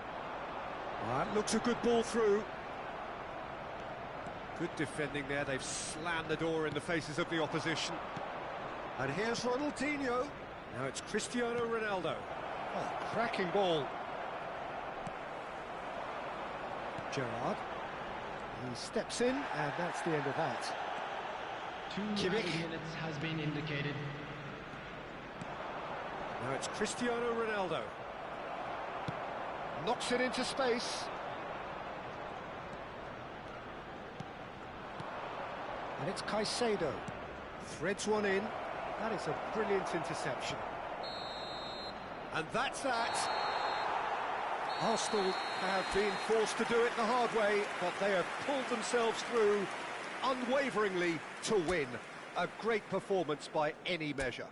That looks a good ball through. Good defending there. They've slammed the door in the faces of the opposition. And here's Ronaldinho. Now it's Cristiano Ronaldo. Oh, cracking ball. Gerrard. He steps in, and that's the end of that. 2 minutes has been indicated. Now it's Cristiano Ronaldo. Knocks it into space. And it's Caicedo. Threads one in. That is a brilliant interception. And that's that. Arsenal have been forced to do it the hard way, but they have pulled themselves through unwaveringly to win. A great performance by any measure.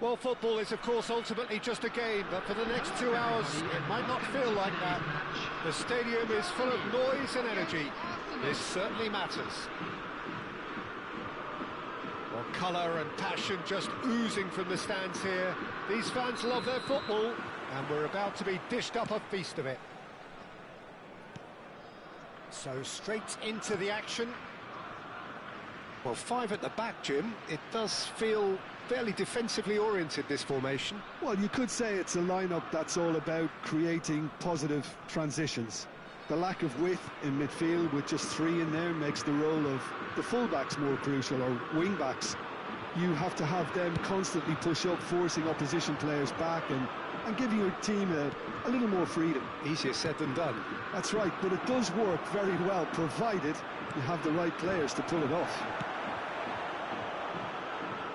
Well, football is, of course, ultimately just a game, but for the next 2 hours, it might not feel like that. The stadium is full of noise and energy. This certainly matters. Well, colour and passion just oozing from the stands here. These fans love their football, and we're about to be dished up a feast of it. So, straight into the action. Well, 5 at the back, Jim. It does feel Fairly defensively oriented, this formation. Well, you could say it's a lineup that's all about creating positive transitions. The lack of width in midfield with just three in there makes the role of the fullbacks more crucial, or wing-backs. You have to have them constantly push up, forcing opposition players back and giving your team a little more freedom. Easier said than done. That's right, but it does work very well, provided you have the right players to pull it off.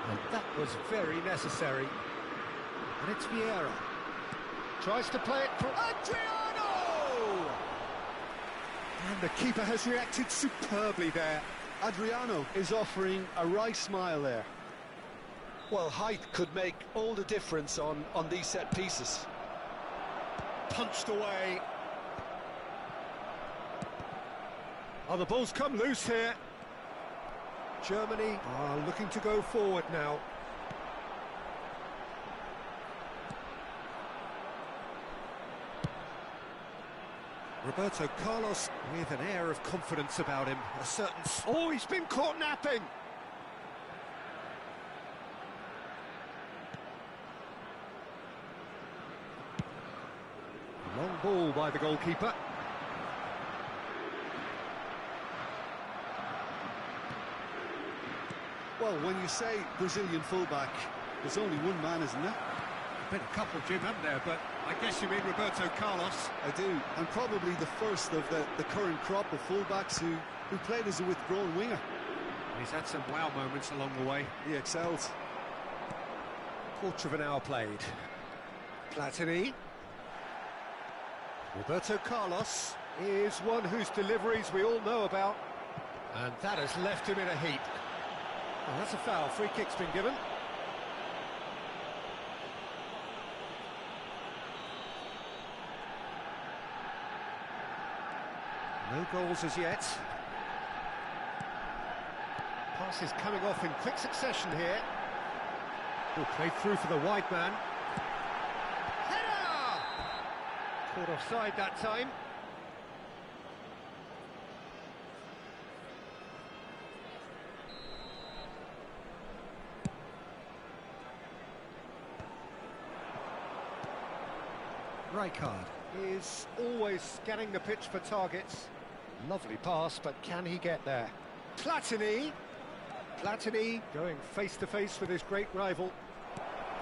And that was very necessary. And it's Vieira. Tries to play it for Adriano! And the keeper has reacted superbly there. Adriano is offering a right smile there. Well, height could make all the difference on these set pieces. Punched away. Oh, the ball's come loose here. Germany are looking to go forward now. Roberto Carlos with an air of confidence about him. A certain... Oh, he's been caught napping! Long ball by the goalkeeper. Well, when you say Brazilian fullback, there's only one man, isn't there? Been a couple, Jim, haven't there? But I guess you mean Roberto Carlos. I do, and probably the first of the current crop of fullbacks who played as a withdrawn winger. He's had some wow moments along the way. He excels. Quarter of an hour played. Platini. Roberto Carlos is one whose deliveries we all know about. And that has left him in a heap. Well, that's a foul. Free kick's been given. No goals as yet. Passes coming off in quick succession here. Oh, played through for the wide man. Header! Caught offside that time. Rijkaard is always scanning the pitch for targets. Lovely pass, but can he get there? Platini! Platini going face-to-face with his great rival.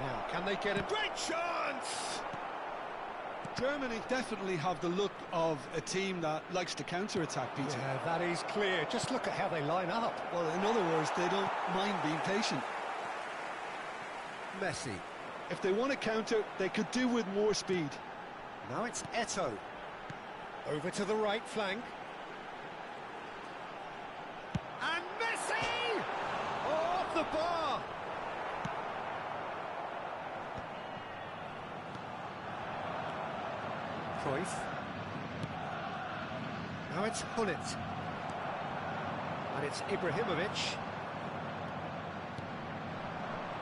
Now, can they get him? Great chance! Germany definitely have the look of a team that likes to counter-attack, Peter. Yeah, that is clear. Just look at how they line up. Well, in other words, they don't mind being patient. Messi. If they want to counter, they could do with more speed. Now it's Eto'o. Over to the right flank. And Messi! Off the bar! Cruyff. Now it's Gullit. And it's Ibrahimovic.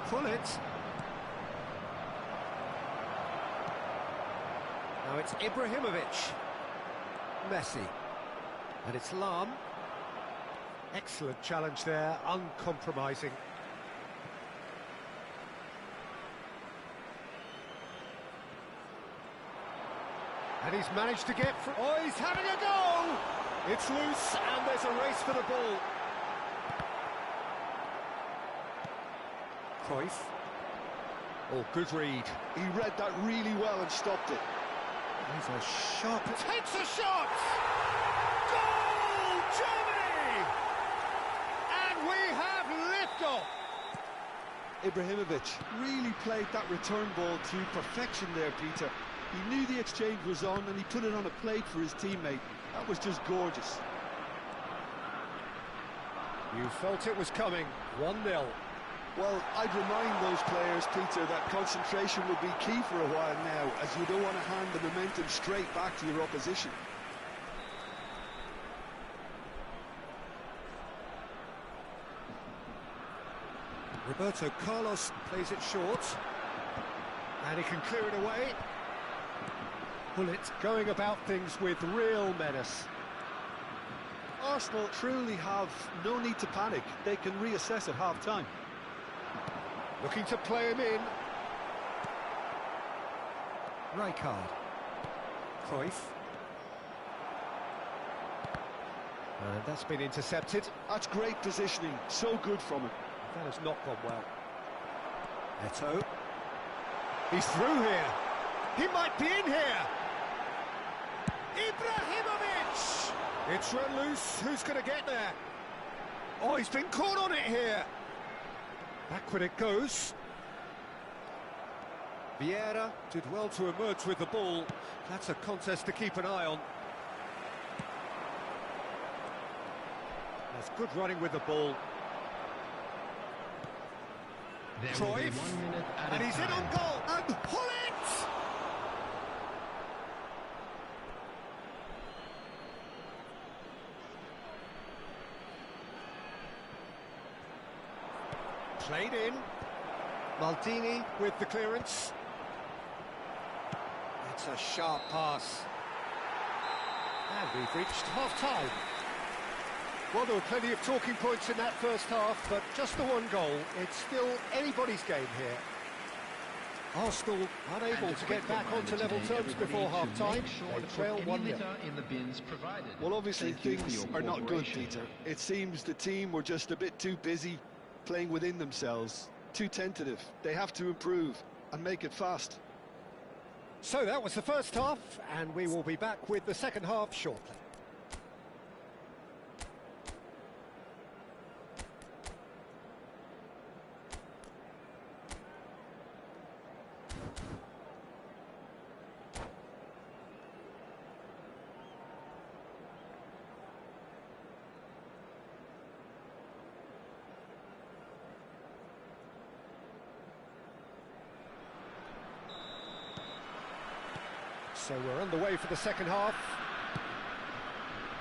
Gullit. Now it's Ibrahimovic. Messi. And it's Lahm. Excellent challenge there, uncompromising. And he's managed to get... Oh, he's having a go! It's loose, and there's a race for the ball. Cruyff. Oh, good read. He read that really well and stopped it. He's a shot. Takes a shot! Goal, Germany! And we have liftoff. Ibrahimovic really played that return ball to perfection there, Peter. He knew the exchange was on and he put it on a plate for his teammate. That was just gorgeous. You felt it was coming. 1-0. Well, I'd remind those players, Peter, that concentration will be key for a while now, as you don't want to hand the momentum straight back to your opposition. Roberto Carlos plays it short. And he can clear it away. Gullit going about things with real menace. Arsenal truly have no need to panic. They can reassess at half-time. Looking to play him in. Rijkaard. Cruyff. And that's been intercepted. That's great positioning, so good from him. That has not gone well. Eto. He's through here. He might be in here. Ibrahimovic! It's run loose. Who's going to get there? Oh, he's been caught on it here. Backward it goes. Vieira did well to emerge with the ball. That's a contest to keep an eye on. That's good running with the ball. Cruyff, and he's in on goal, and pull it! Played in. Maldini with the clearance. It's a sharp pass. And we've reached half-time. Well, there were plenty of talking points in that first half, but just the one goal. It's still anybody's game here. Arsenal unable to get back onto level terms before half-time. They trail 1-0. Well, obviously things are not good, Peter. It seems the team were just a bit too busy playing within themselves, too tentative. They have to improve and make it fast. So that was the first half, and we will be back with the second half shortly. So we're on the way for the second half.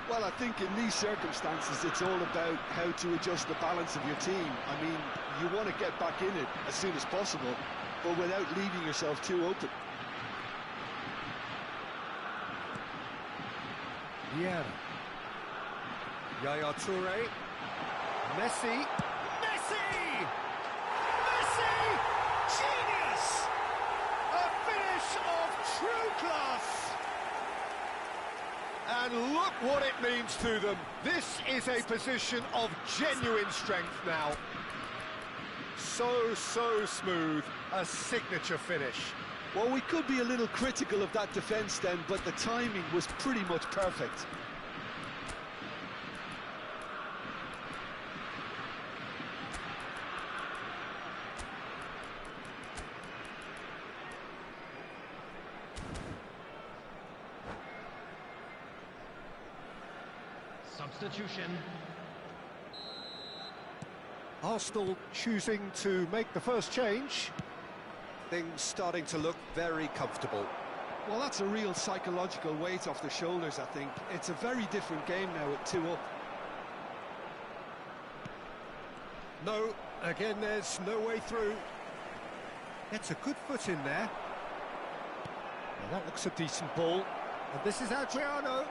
Well, I think in these circumstances it's all about how to adjust the balance of your team. I mean, you want to get back in it as soon as possible, but without leaving yourself too open. Yeah. Yaya Toure. Messi. Messi! Messi! Genius! A finish of true class! And look what it means to them. This is a position of genuine strength now. So smooth. A signature finish. Well, we could be a little critical of that defence then, but the timing was pretty much perfect. Substitution. Arsenal choosing to make the first change. Things starting to look very comfortable. Well, that's a real psychological weight off their shoulders, I think. It's a very different game now with 2 up. No, again, there's no way through. It's a good foot in there. Well, that looks a decent ball. And this is Adriano.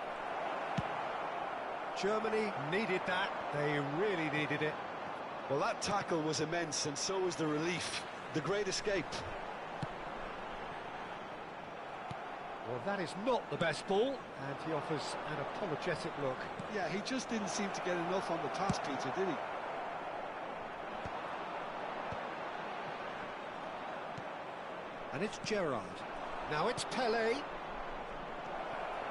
Germany needed that. They really needed it. Well, that tackle was immense, and so was the relief. The great escape. Well, that is not the best ball, and he offers an apologetic look. Yeah, he just didn't seem to get enough on the pass, Peter, did he? And it's Gerrard. Now it's Pelé.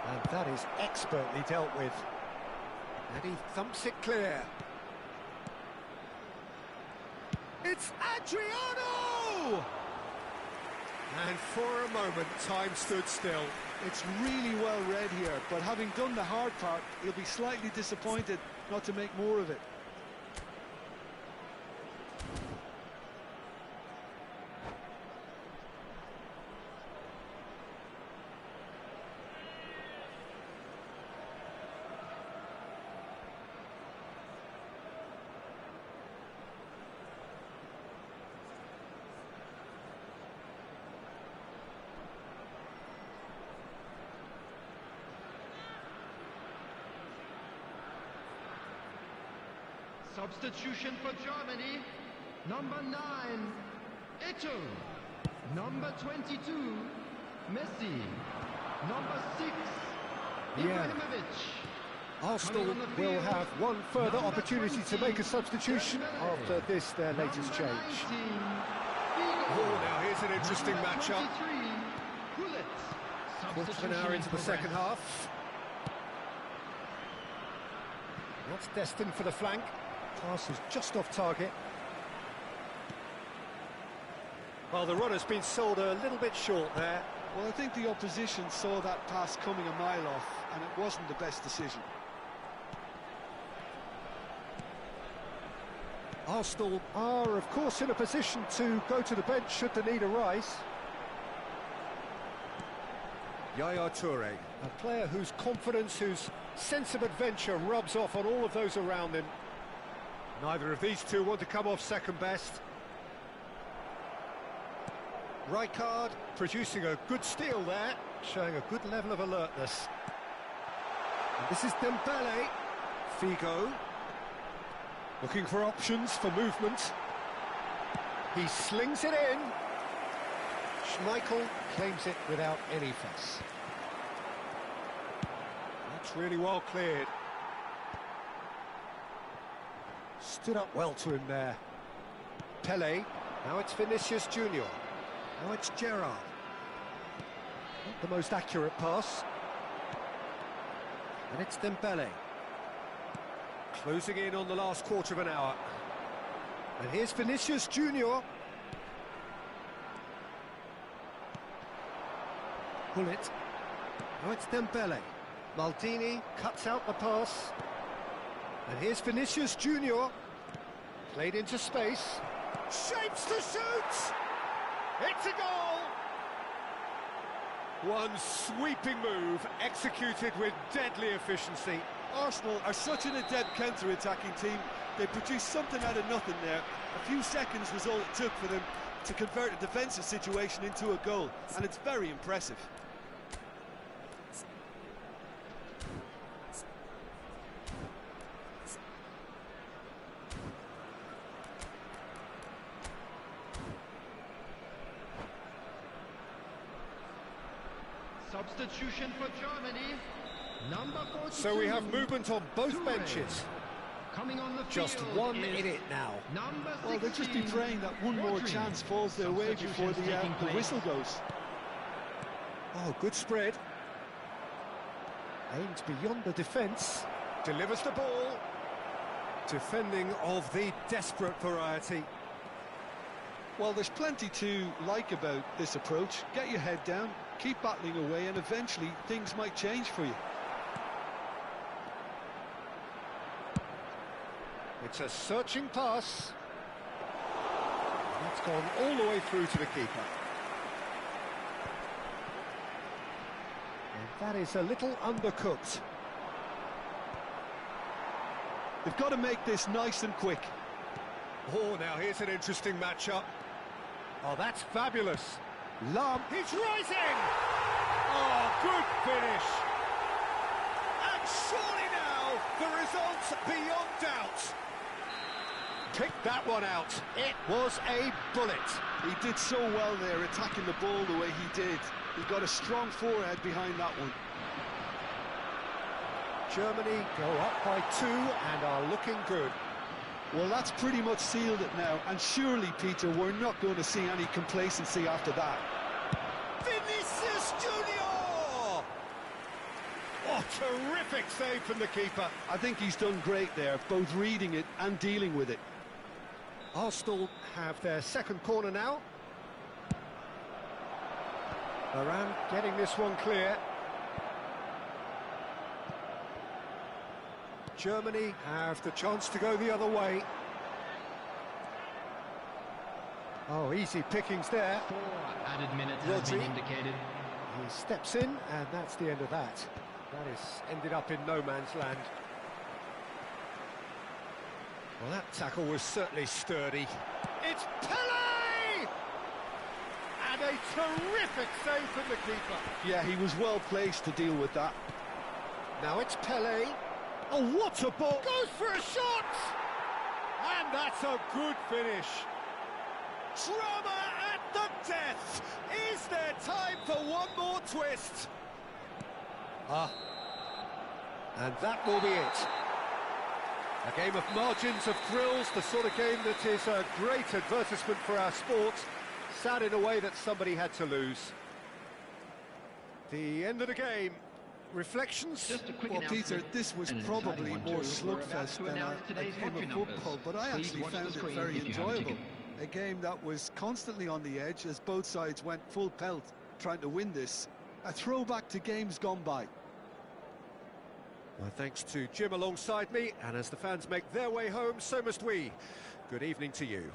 And that is expertly dealt with. And he thumps it clear. It's Adriano! And for a moment, time stood still. It's really well read here, but having done the hard part, he'll be slightly disappointed not to make more of it. Substitution for Germany, number 9, Eto. Number 22, Messi. Number 6, Ibrahimovic. Arsenal will have one further opportunity to make a substitution after this, their latest change. Oh, now here's an interesting matchup. Quarter of an hour into the second half. That's destined for the flank. Pass is just off target. Well, the run has been sold a little bit short there. Well, I think the opposition saw that pass coming a mile off, and it wasn't the best decision. Arsenal are, of course, in a position to go to the bench should the need arise. Yaya Toure, a player whose confidence, whose sense of adventure rubs off on all of those around him. Neither of these two want to come off second best. Rijkaard producing a good steal there, showing a good level of alertness. And this is Dembele. Figo. Looking for options for movement. He slings it in. Schmeichel claims it without any fuss. That's really well cleared. Stood up well to him there. Pele. Now it's Vinicius Junior. Now it's Gerrard. Not the most accurate pass. And it's Dembele. Closing in on the last quarter of an hour. And here's Vinicius Junior. Pull it. Now it's Dembele. Maldini cuts out the pass. And here's Vinicius Junior. Played into space. Shapes to shoot! It's a goal! One sweeping move, executed with deadly efficiency. Arsenal are such an adept counter-attacking team. They produced something out of nothing there. A few seconds was all it took for them to convert a defensive situation into a goal, and it's very impressive. Substitution for Germany. Number 42. So we have movement on both Toure. benches. Coming on the Just field one is in it now. Number 16, Well, they'll just be praying that one more Rodri. chance falls their way before Substitutions the taking place. whistle goes. Oh, good spread. Aims beyond the defence. Delivers the ball. Defending of the desperate variety. Well, there's plenty to like about this approach. Get your head down, keep battling away, and eventually things might change for you. It's a searching pass. That's gone all the way through to the keeper. And that is a little undercooked. They've got to make this nice and quick. Oh, now here's an interesting matchup. Oh, that's fabulous. Lam, he's rising! Oh, good finish! And surely now, the result's beyond doubt. Picked that one out. It was a bullet. He did so well there, attacking the ball the way he did. He got a strong forehead behind that one. Germany go up by 2 and are looking good. Well, that's pretty much sealed it now, and surely, Peter, we're not going to see any complacency after that. Vinicius Junior! What a terrific save from the keeper. I think he's done great there, both reading it and dealing with it. Arsenal have their second corner now. Varane getting this one clear. Germany have the chance to go the other way. Oh, easy pickings there. 4 added minutes has been Rodri. indicated. He steps in, and that's the end of that. That has ended up in no man's land. Well, that tackle was certainly sturdy. It's Pele! And a terrific save from the keeper. Yeah, he was well placed to deal with that. Now it's Pele. Oh, what a ball! Goes for a shot! And that's a good finish. Drama at the death! Is there time for one more twist? And that will be it. A game of margins, of thrills, the sort of game that is a great advertisement for our sport. Sad in a way that somebody had to lose. The end of the game. Reflections? Well, Peter, this was probably more slugfest than a game of football, but I actually found it very enjoyable. A game that was constantly on the edge as both sides went full pelt trying to win this. A throwback to games gone by. Well, thanks to Jim alongside me, and as the fans make their way home, so must we. Good evening to you.